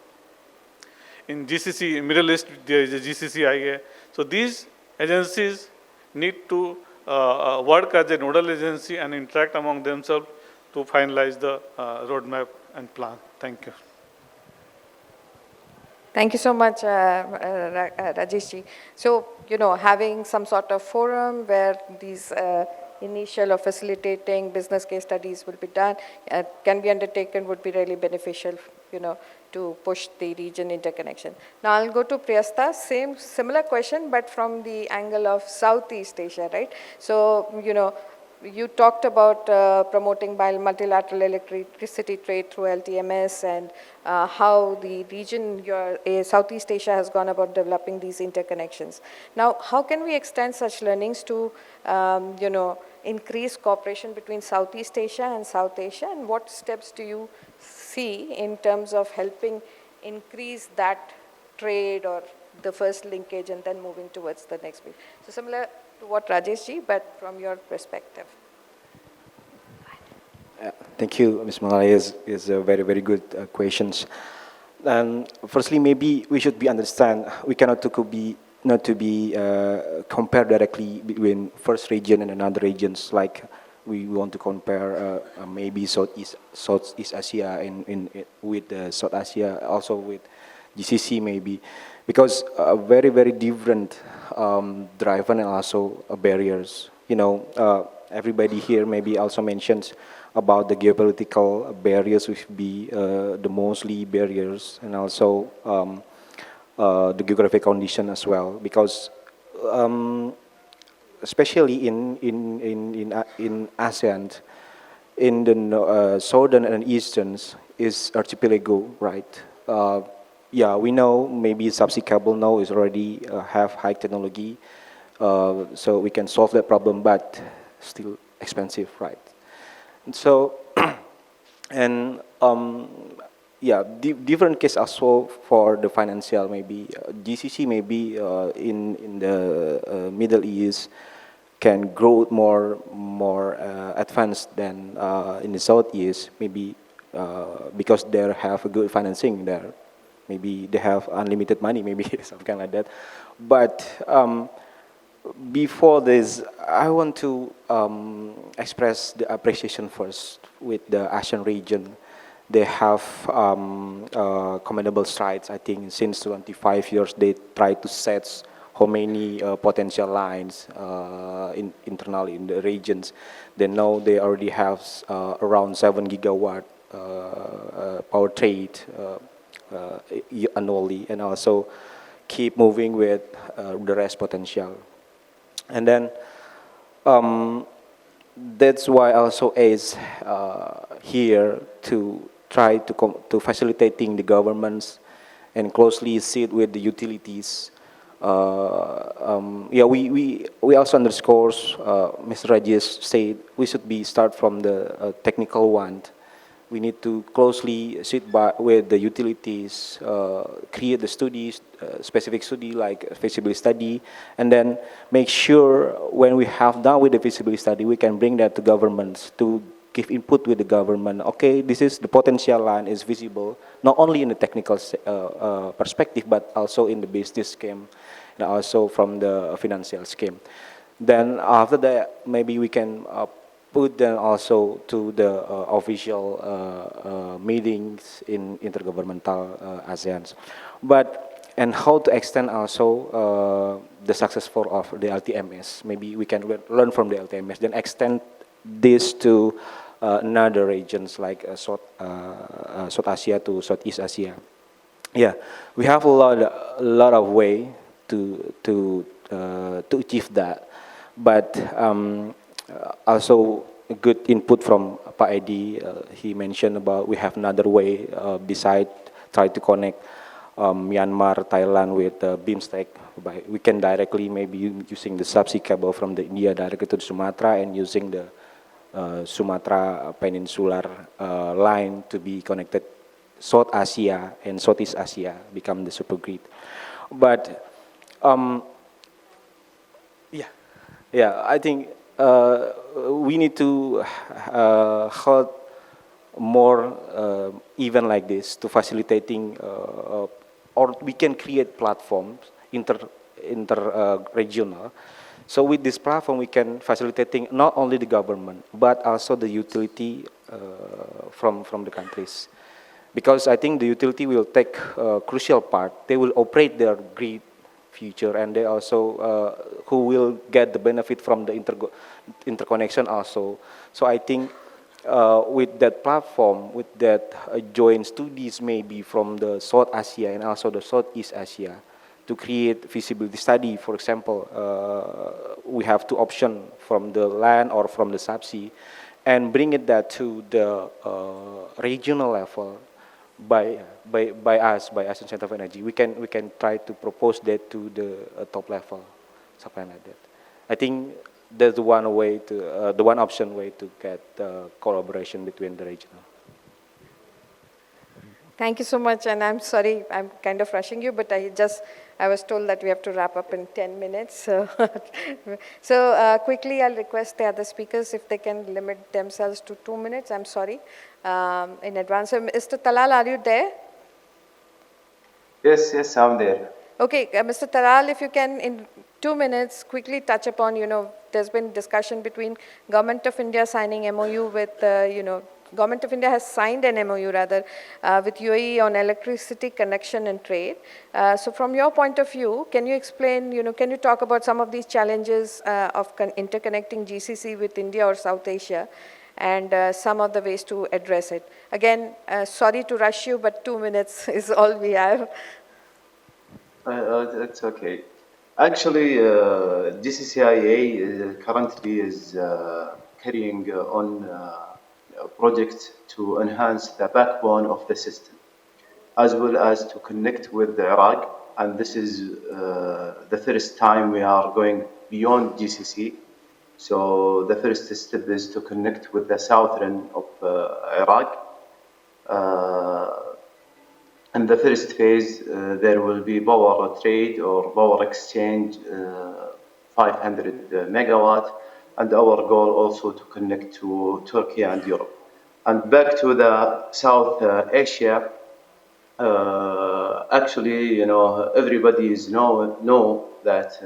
F: In GCC, in Middle East, there is a GCCIA. So these agencies need to work as a nodal agency and interact among themselves to finalize the roadmap and plan. Thank you.
C: Thank you so much, Rajesh ji. So, having some sort of forum where these initial or facilitating business case studies will be done, can be undertaken, would be really beneficial, to push the region interconnection. Now I'll go to Priyasta, similar question, but from the angle of Southeast Asia, right? So, you talked about promoting multilateral electricity trade through LTMS and how the region, Southeast Asia, has gone about developing these interconnections. Now, how can we extend such learnings to, increase cooperation between Southeast Asia and South Asia, and what steps do you see in terms of helping increase that trade or the first linkage and then moving towards the next bit? So similar to what Rajesh ji, but from your perspective.
G: Thank you, Ms. Malaya. Is a very, very good questions. Firstly, maybe we should understand we cannot not to be compared directly between first region and another regions. Like we want to compare maybe Southeast Asia with South Asia, also with GCC maybe, because very, very different driver and also barriers. Everybody here maybe also mentions about the geopolitical barriers, which be the mostly barriers, and also the geographic condition as well, because especially in ASEAN, in the southern and easterns is archipelago, right? Yeah, we know maybe subsea cable now is already have high technology, so we can solve that problem, but still expensive, right? And so, and yeah, different case also for the financial, maybe GCC maybe in the Middle East can grow more advanced than in the Southeast, maybe because they have a good financing there. Maybe they have unlimited money, maybe something like that. But before this, I want to express the appreciation first with the ASEAN region, they have commendable strides. I think since 25 years, they try to set how many potential lines internally in the regions. They know they already have around 7 gigawatt power trade annually, and also keep moving with the rest potential. And then that's why also is here to try to facilitating the governments and closely sit with the utilities. Yeah, we also underscores Mr. Rajesh said we should start from the technical one. We need to closely sit with the utilities, create the studies, specific study like feasibility study, and then make sure when we have done with the feasibility study, we can bring that to governments to give input with the government. Okay, this is the potential line is visible, not only in the technical perspective, but also in the business scheme, and also from the financial scheme. Then after that, maybe we can put them also to the official meetings in intergovernmental ASEAN. And how to extend also the successful of the LTMS. Maybe we can learn from the LTMS, then extend this to another regions like South Asia to Southeast Asia. Yeah, we have a lot of way to achieve that, but also a good input from Pak Edi. He mentioned about we have another way beside try to connect Myanmar, Thailand with BIMSTEC. We can directly maybe using the subsea cable from the India directly to Sumatra and using the Sumatra peninsular line to be connected South Asia and Southeast Asia become the super grid. But yeah, I think we need to hold more event like this to facilitating, or we can create platforms inter-regional. So with this platform, we can facilitating not only the government but also the utility from the countries, because I think the utility will take a crucial part. They will operate their grid future, and they also who will get the benefit from the interconnection also. So I think with that platform, with that joint studies maybe from the South Asia and also the Southeast Asia to create feasibility study. For example, we have two options from the land or from the subsea, and bring it that to the regional level. By ASEAN Center of Energy, we can try to propose that to the top level, something like that. I think that's the one way to the one option way to get collaboration between the regional.
C: Thank you so much, and I'm sorry, I'm kind of rushing you, but I was told that we have to wrap up in 10 minutes. So quickly, I'll request the other speakers if they can limit themselves to 2 minutes. I'm sorry in advance. So, Mr. Talal, are you there?
H: Yes, I'm there.
C: Okay, Mr. Talal, if you can, in 2 minutes, quickly touch upon, there's been discussion between Government of India signing MOU with, Government of India has signed an MOU rather with UAE on electricity connection and trade. So from your point of view, can you explain, can you talk about some of these challenges of interconnecting GCC with India or South Asia, and some of the ways to address it? Again, sorry to rush you, but 2 minutes is all we have.
H: That's okay. Actually, GCCIA currently is carrying on projects to enhance the backbone of the system, as well as to connect with Iraq. And this is the first time we are going beyond GCC. So the first step is to connect with the southern of Iraq. In the first phase, there will be power trade or power exchange, 500 megawatt, and our goal also to connect to Turkey and Europe. And back to the South Asia, actually, everybody know that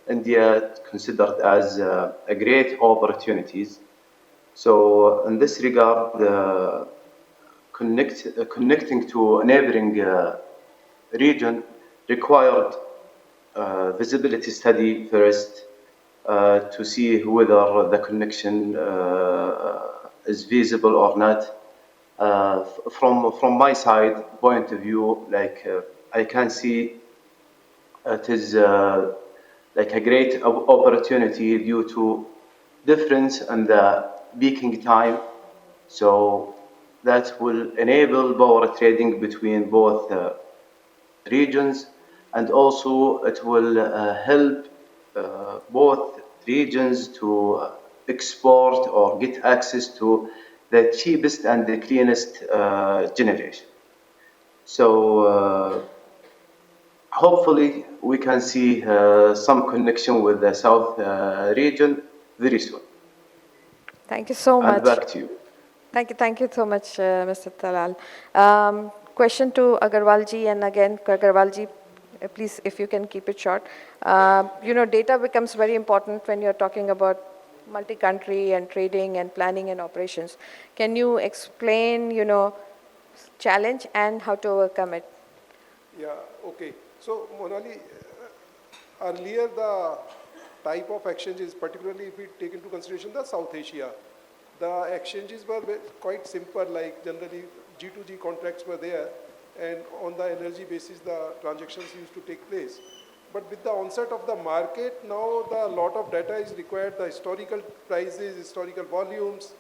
H: India considered as a great opportunities. So in this regard, connecting to a neighboring region required visibility study first to see whether the connection is feasible or not. From my side point of view, I can see it is like a great opportunity due to difference in the peaking time. So that will enable power trading between both regions, and also it will help both regions to export or get access to the cheapest and the cleanest generation. So hopefully we can see some connection with the south region very soon.
C: Thank you so
H: And
C: much.
H: back to you.
C: Thank you so much, Mr. Talal. Question to Agarwalji, and again, Agarwalji, please, if you can keep it short. Data becomes very important when you're talking about multi-country and trading and planning and operations. Can you explain, challenge and how to overcome it?
I: Yeah, okay. So, Monali, earlier the type of exchanges, particularly if we take into consideration the South Asia, the exchanges were quite simple, like generally G2G contracts were there, and on the energy basis the transactions used to take place. But with the onset of the market, now a lot of data is required, the historical prices, historical volumes,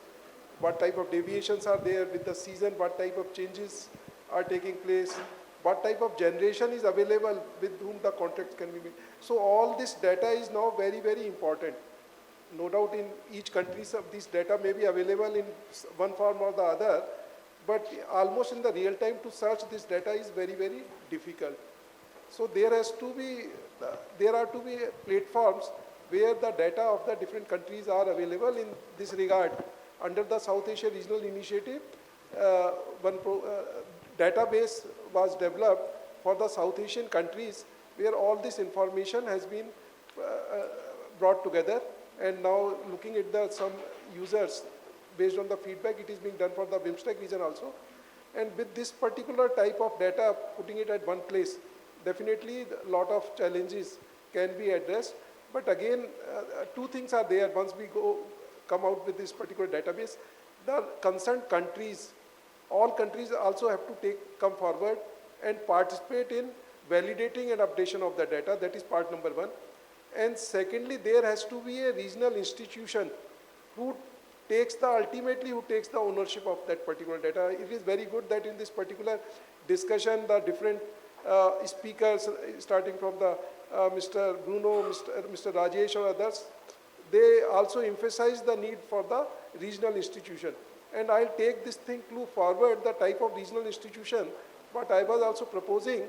I: what type of deviations are there with the season, what type of changes are taking place, what type of generation is available with whom the contracts can be made. So all this data is now very, very important. No doubt in each country this data may be available in one form or the other, but almost in the real time to search this data is very, very difficult. So there are to be platforms where the data of the different countries are available in this regard. Under the South Asia Regional Initiative, one database was developed for the South Asian countries where all this information has been brought together, and now looking at some users based on the feedback, it is being done for the BIMSTEC region also. And with this particular type of data, putting it at one place, definitely a lot of challenges can be addressed. But again, two things are there. Once we come out with this particular database, the concerned countries, all countries also have to come forward and participate in validating and updation of the data. That is part number one. And secondly, there has to be a regional institution who takes the ownership of that particular data. It is very good that in this particular discussion, the different speakers, starting from the Mr. Bruno, Mr. Rajesh or others, they also emphasize the need for the regional institution. And I'll take this thing forward, the type of regional institution, what I was also proposing,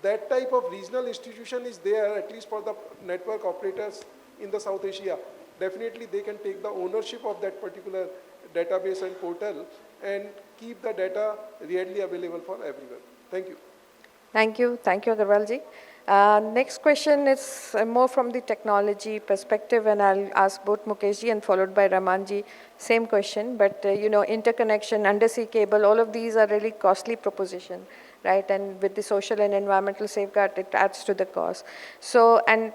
I: that type of regional institution is there, at least for the network operators in the South Asia. Definitely they can take the ownership of that particular database and portal and keep the data readily available for everyone. Thank you.
C: Thank you, Agarwalji. Next question is more from the technology perspective, and I'll ask both Mukeshji and followed by Ramanji. Same question, but interconnection, undersea cable, all of these are really costly proposition, right? And with the social and environmental safeguard, it adds to the cost. So, and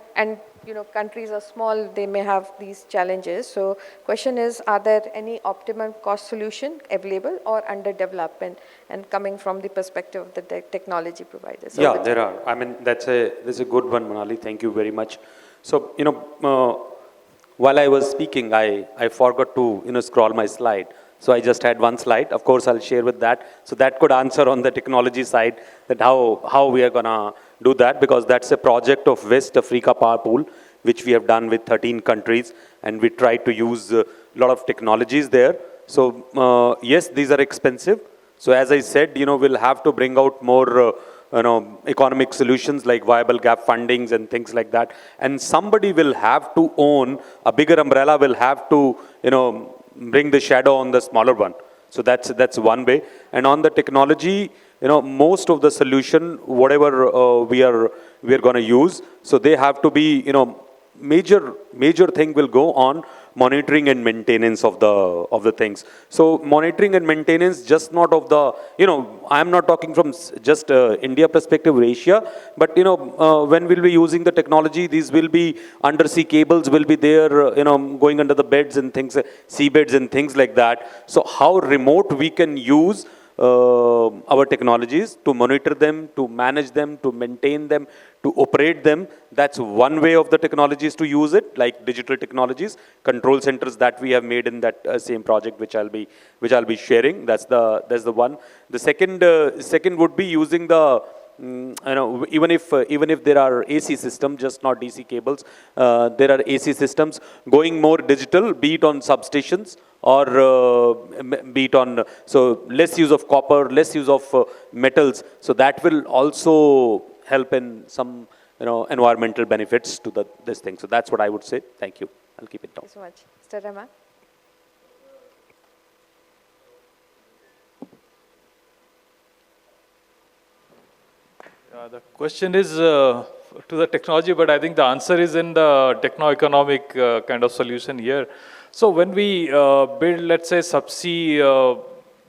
C: countries are small, they may have these challenges. So, question is, are there any optimum cost solution available or under development, and coming from the perspective of the technology providers? So
J: yeah, there are. I mean, that's a good one, Monali. Thank you very much. So, while I was speaking, I forgot to, scroll my slide. So I just had one slide. Of course, I'll share with that. So that could answer on the technology side that how we are going to do that, because that's a project of West Africa Power Pool, which we have done with 13 countries. And we try to use a lot of technologies there. So yes, these are expensive. So as I said, we'll have to bring out more economic solutions like viable gap fundings and things like that. And somebody will have to own, a bigger umbrella will have to, bring the shadow on the smaller one. So that's one way. And on the technology, most of the solution, whatever we are going to use, so they have to be, major thing will go on monitoring and maintenance of the things. So monitoring and maintenance, just not of the, I'm not talking from just India perspective or Asia, but when we'll be using the technology, these will be undersea cables will be there, going under the beds and things, seabeds and things like that. So how remote we can use our technologies to monitor them, to manage them, to maintain them, to operate them. That's one way of the technologies to use it, like digital technologies, control centers that we have made in that same project, which I'll be sharing. That's the one. The second would be using the even if there are AC systems, just not DC cables, there are AC systems going more digital, be it on substations or be it on, so less use of copper, less use of metals. So that will also help in some environmental benefits to this thing. So that's what I would say. Thank you. I'll keep it down.
C: Thank you so much. Mr. Rama?
E: The question is to the technology, but I think the answer is in the techno-economic kind of solution here. So when we build, let's say, subsea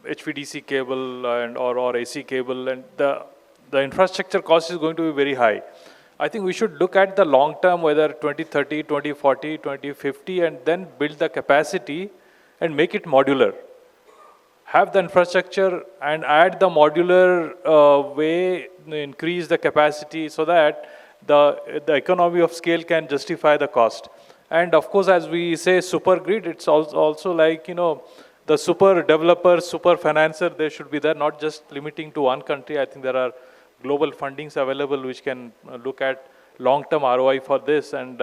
E: HVDC cable or AC cable, and the infrastructure cost is going to be very high. I think we should look at the long term, whether 2030, 2040, 2050, and then build the capacity and make it modular. Have the infrastructure and add the modular way, increase the capacity so that the economy of scale can justify the cost. And of course, as we say super grid, it's also like, the super developer, super financer, they should be there, not just limiting to one country. I think there are global fundings available which can look at long-term ROI for this. And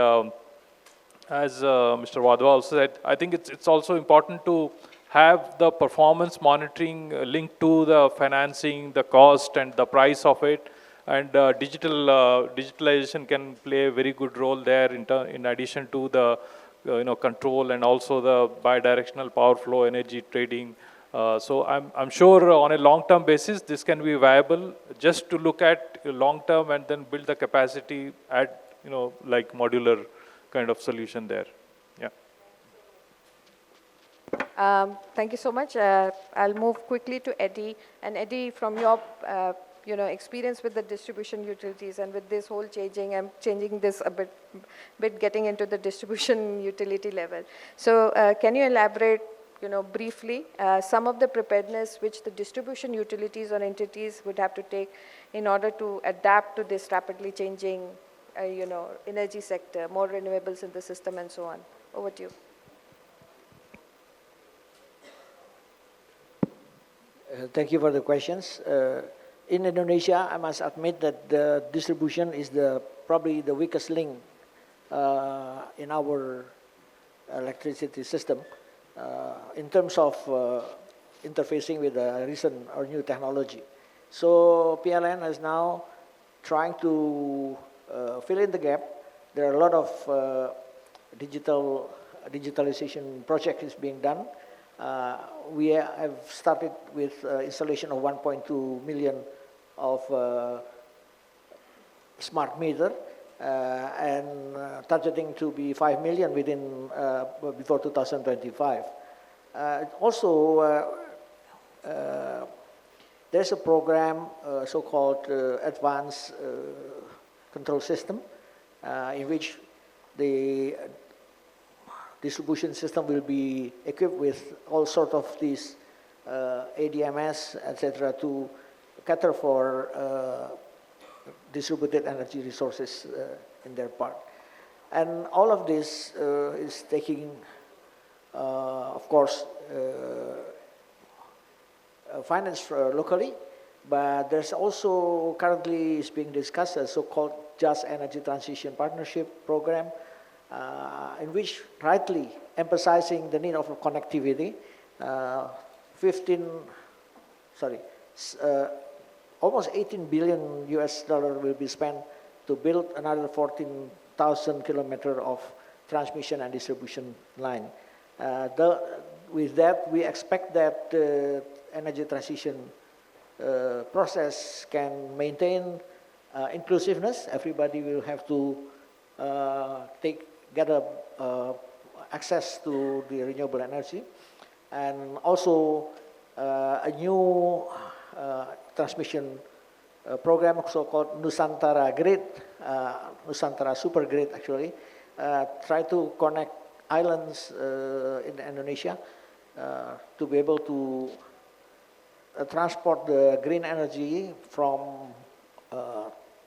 E: as Mr. Wadhwa also said, I think it's also important to have the performance monitoring linked to the financing, the cost and the price of it. And digitalization can play a very good role there in addition to the control and also the bidirectional power flow, energy trading. So I'm sure on a long-term basis, this can be viable just to look at long-term and then build the capacity at, like modular kind of solution there. Yeah.
C: Thank you so much. I'll move quickly to Eddie. And Eddie, from your experience with the distribution utilities and with this whole changing, I'm changing this a bit getting into the distribution utility level. So can you elaborate, briefly, some of the preparedness which the distribution utilities or entities would have to take in order to adapt to this rapidly changing, energy sector, more renewables in the system and so on? Over to you.
K: Thank you for the questions. In Indonesia, I must admit that the distribution is probably the weakest link in our electricity system in terms of interfacing with the recent or new technology. So PLN is now trying to fill in the gap. There are a lot of digitalization projects being done. We have started with installation of 1.2 million of smart meter and targeting to be 5 million within before 2025. Also, there's a program so-called advanced control system in which the distribution system will be equipped with all sorts of these ADMS, etc., to cater for distributed energy resources in their part. And all of this is taking, of course, finance locally, but there's also currently is being discussed a so-called Just Energy Transition Partnership Program, in which rightly emphasizing the need of connectivity, almost 18 billion US dollar will be spent to build another 14,000 kilometers of transmission and distribution line. With that, we expect that the energy transition process can maintain inclusiveness. Everybody will have to get a access to the renewable energy, and also a new transmission program, so-called Nusantara Grid, Nusantara Super Grid actually, try to connect islands in Indonesia to be able to transport the green energy from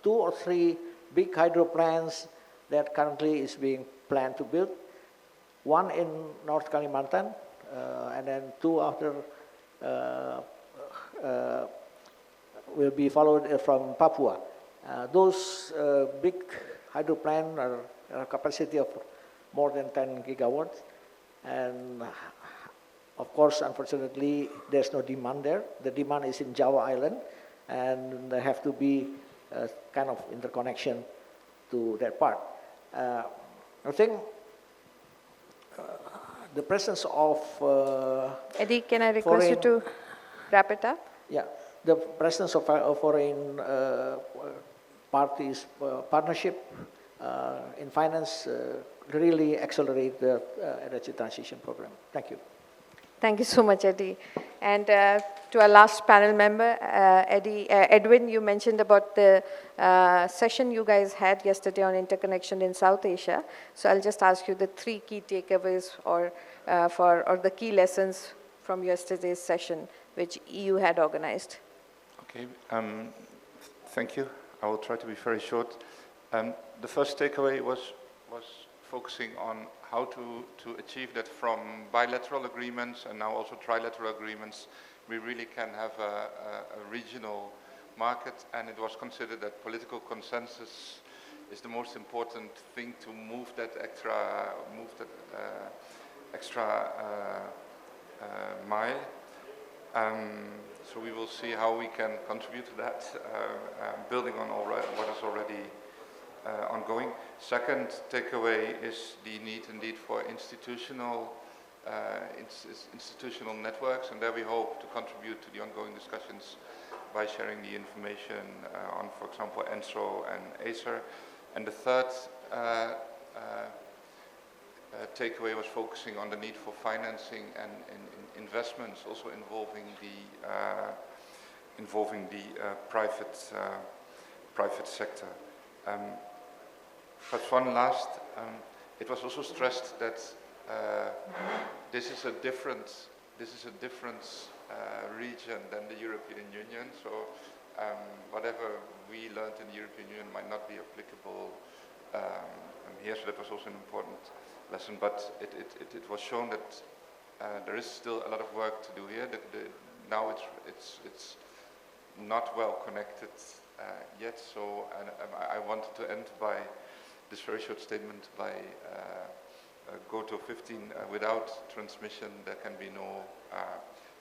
K: 2 or 3 big hydro plants that currently is being planned to build. One in North Kalimantan, and then 2 after will be followed from Papua. Those big hydro plants are a capacity of more than 10 gigawatts, and of course, unfortunately, there's no demand there. The demand is in Java Island, and there have to be a kind of interconnection to that part. I think the presence of
C: Eddie, can I request you to wrap it up?
K: Yeah, the presence of foreign parties, partnership in finance really accelerate the energy transition program. Thank you.
C: Thank you so much, Eddie. And to our last panel member, Edwin, you mentioned about the session you guys had yesterday on interconnection in South Asia. So I'll just ask you the 3 key takeaways or the key lessons from yesterday's session, which EU had organized.
L: Okay, thank you. I will try to be very short. The first takeaway was focusing on how to achieve that from bilateral agreements and now also trilateral agreements, we really can have a regional market, and it was considered that political consensus is the most important thing to move that extra mile. So we will see how we can contribute to that, building on what is already ongoing. Second takeaway is the need indeed for institutional networks, and there we hope to contribute to the ongoing discussions by sharing the information on, for example, ENSO and ACER. And the third takeaway was focusing on the need for financing and investments, also involving the private sector. But one last, it was also stressed that this is a different region than the European Union. So whatever we learned in the European Union might not be applicable here. So that was also an important lesson. But it was shown that there is still a lot of work to do here. Now it's not well connected yet. So I wanted to end by this very short statement by GO15. Without transmission, there can be no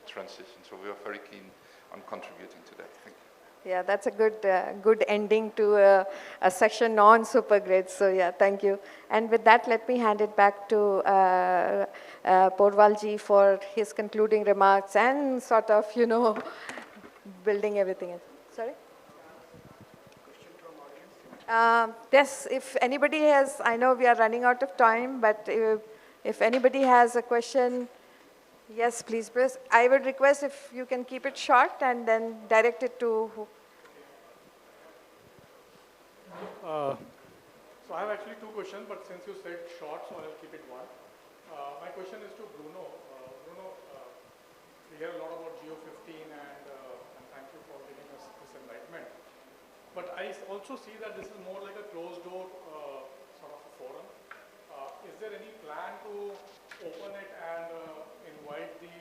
L: transition. So we are very keen on contributing to that. Thank you.
C: Yeah, that's a good ending to a session on supergrids. So yeah, thank you. And with that, let me hand it back to Porvalji for his concluding remarks and sort of, building everything in. Sorry? Yes, if anybody has, I know we are running out of time, but if anybody has a question, yes, please. I would request if you can keep it short and then direct it to who.
F: So I have actually 2 questions, but since you said short, so I'll keep it one. My question is to Bruno. Bruno, we hear a lot about GO15 and thank you for giving us this enlightenment. But I also see that this is more like a closed door sort of a forum. Is there any plan to open it and invite the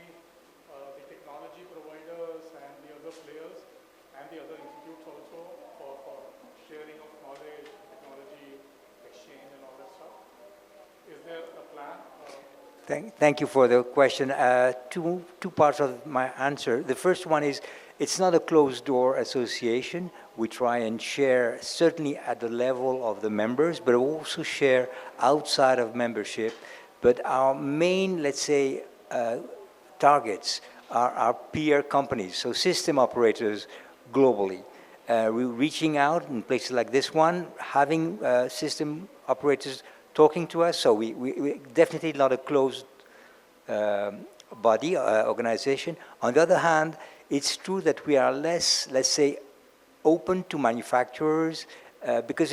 F: technology providers and the other players and the other institutes also for sharing of knowledge, technology, exchange and all that stuff? Is there a plan?
D: Thank you for the question. Two parts of my answer. The first one is, it's not a closed-door association. We try and share, certainly at the level of the members, but also share outside of membership. But our main, let's say, targets are our peer companies, so system operators globally. We're reaching out in places like this one, having system operators talking to us. So we definitely not a closed body, organization. On the other hand, it's true that we are less, let's say, open to manufacturers because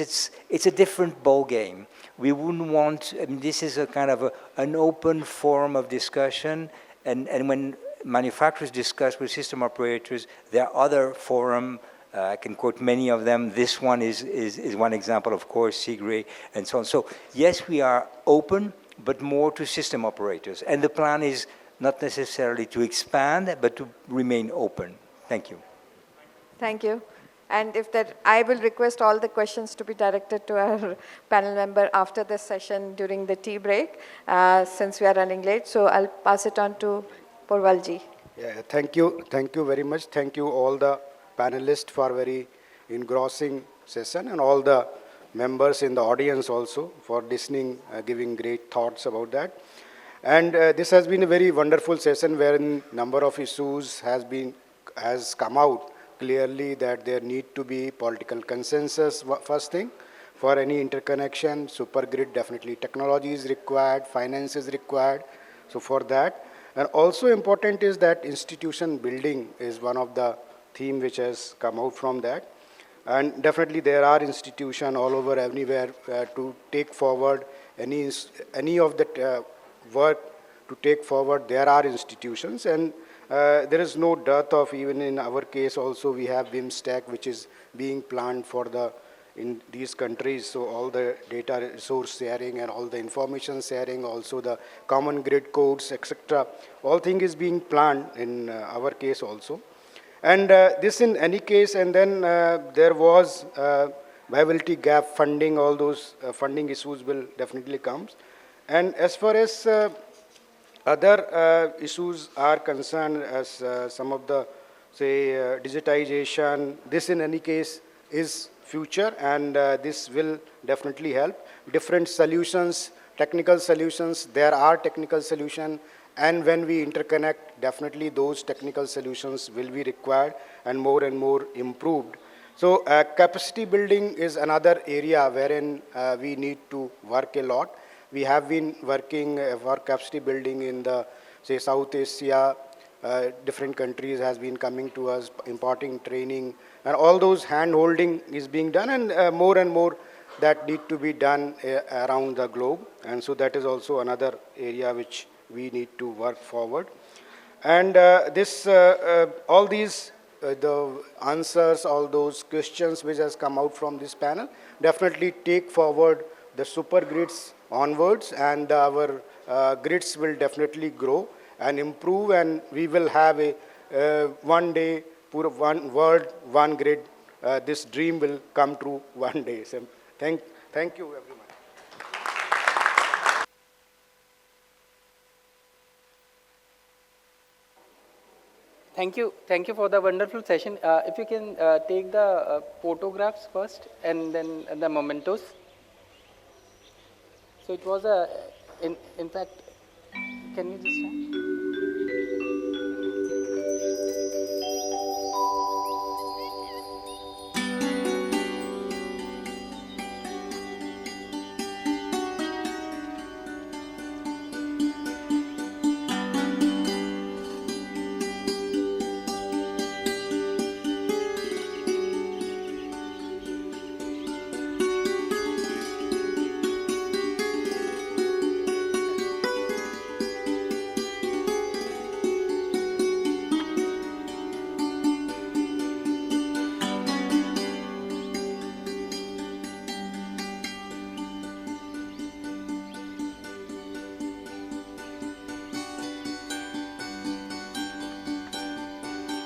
D: it's a different ball game. We wouldn't want, I mean, this is a kind of an open forum of discussion, and when manufacturers discuss with system operators, there are other forums. I can quote many of them. This one is one example, of course, SIGRE, and so on. So yes, we are open, but more to system operators. And the plan is not necessarily to expand, but to remain open. Thank you.
C: Thank you. And if that, I will request all the questions to be directed to our panel member after this session during the tea break, since we are running late. So I'll pass it on to Purvalji.
B: Yeah, thank you very much. Thank you all the panelists for very engrossing session, and all the members in the audience also for listening, giving great thoughts about that. And this has been a very wonderful session wherein number of issues has come out clearly that there need to be political consensus, first thing, for any interconnection. Super grid, definitely technology is required, finance is required, so for that. And also important is that institution building is one of the theme which has come out from that. And definitely there are institutions all over everywhere to take forward any of the work to take forward. There are institutions, and there is no dearth of, even in our case also, we have BIMSTEC, which is being planned for in these countries. So all the data resource sharing and all the information sharing, also the common grid codes, etc. All thing is being planned in our case also. And this in any case, and then there was viability gap funding, all those funding issues will definitely come. And as far as other issues are concerned, as some of the, say, digitization, this in any case is future, and this will definitely help. Different solutions, technical solutions, there are technical solutions, and when we interconnect, definitely those technical solutions will be required and more improved. So capacity building is another area wherein we need to work a lot. We have been working for capacity building in the, say, South Asia. Different countries has been coming to us, imparting training, and all those hand-holding is being done, and more that need to be done around the globe. And so that is also another area which we need to work forward. And all these, the answers, all those questions which has come out from this panel, definitely take forward the super grids onwards, and our grids will definitely grow and improve, and we will have a one day, one world, one grid. This dream will come true one day. So thank you, everyone.
A: Thank you for the wonderful session. If you can take the photographs first and then the mementos. So it was in fact, can you just stand?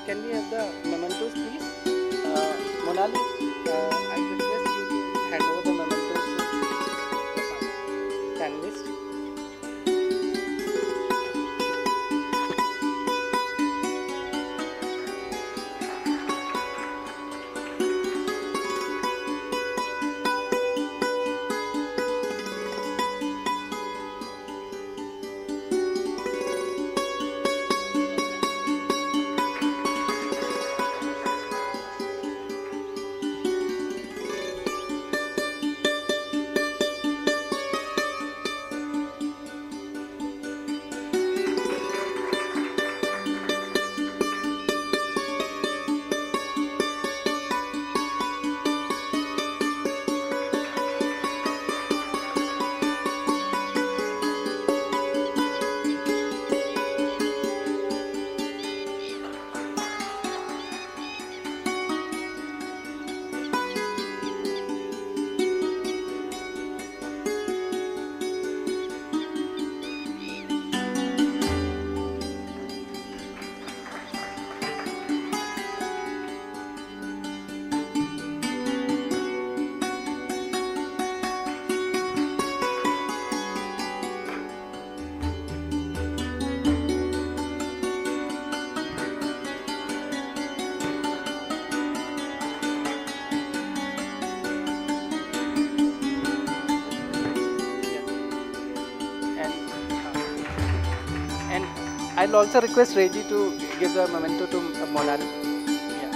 A: Can we have the mementos, please? Monali, I request you to hand over the mementos to the panelists. I'll also request Reggie to give the memento to Monal. Yeah.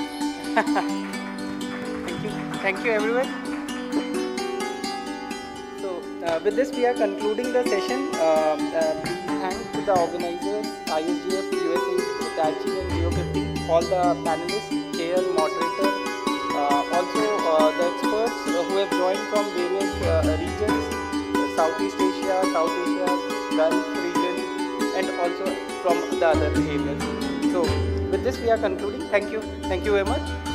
A: Thank you. Thank you, everyone. So, with this, we are concluding the session. Thanks to the organizers, ISGF, USAID, Hitachi, and GO15, all the panelists, chair, moderator, also the experts who have joined from various regions, Southeast Asia, South Asia, Gulf region, and also from the other areas. So, with this, we are concluding. Thank you. Thank you very much.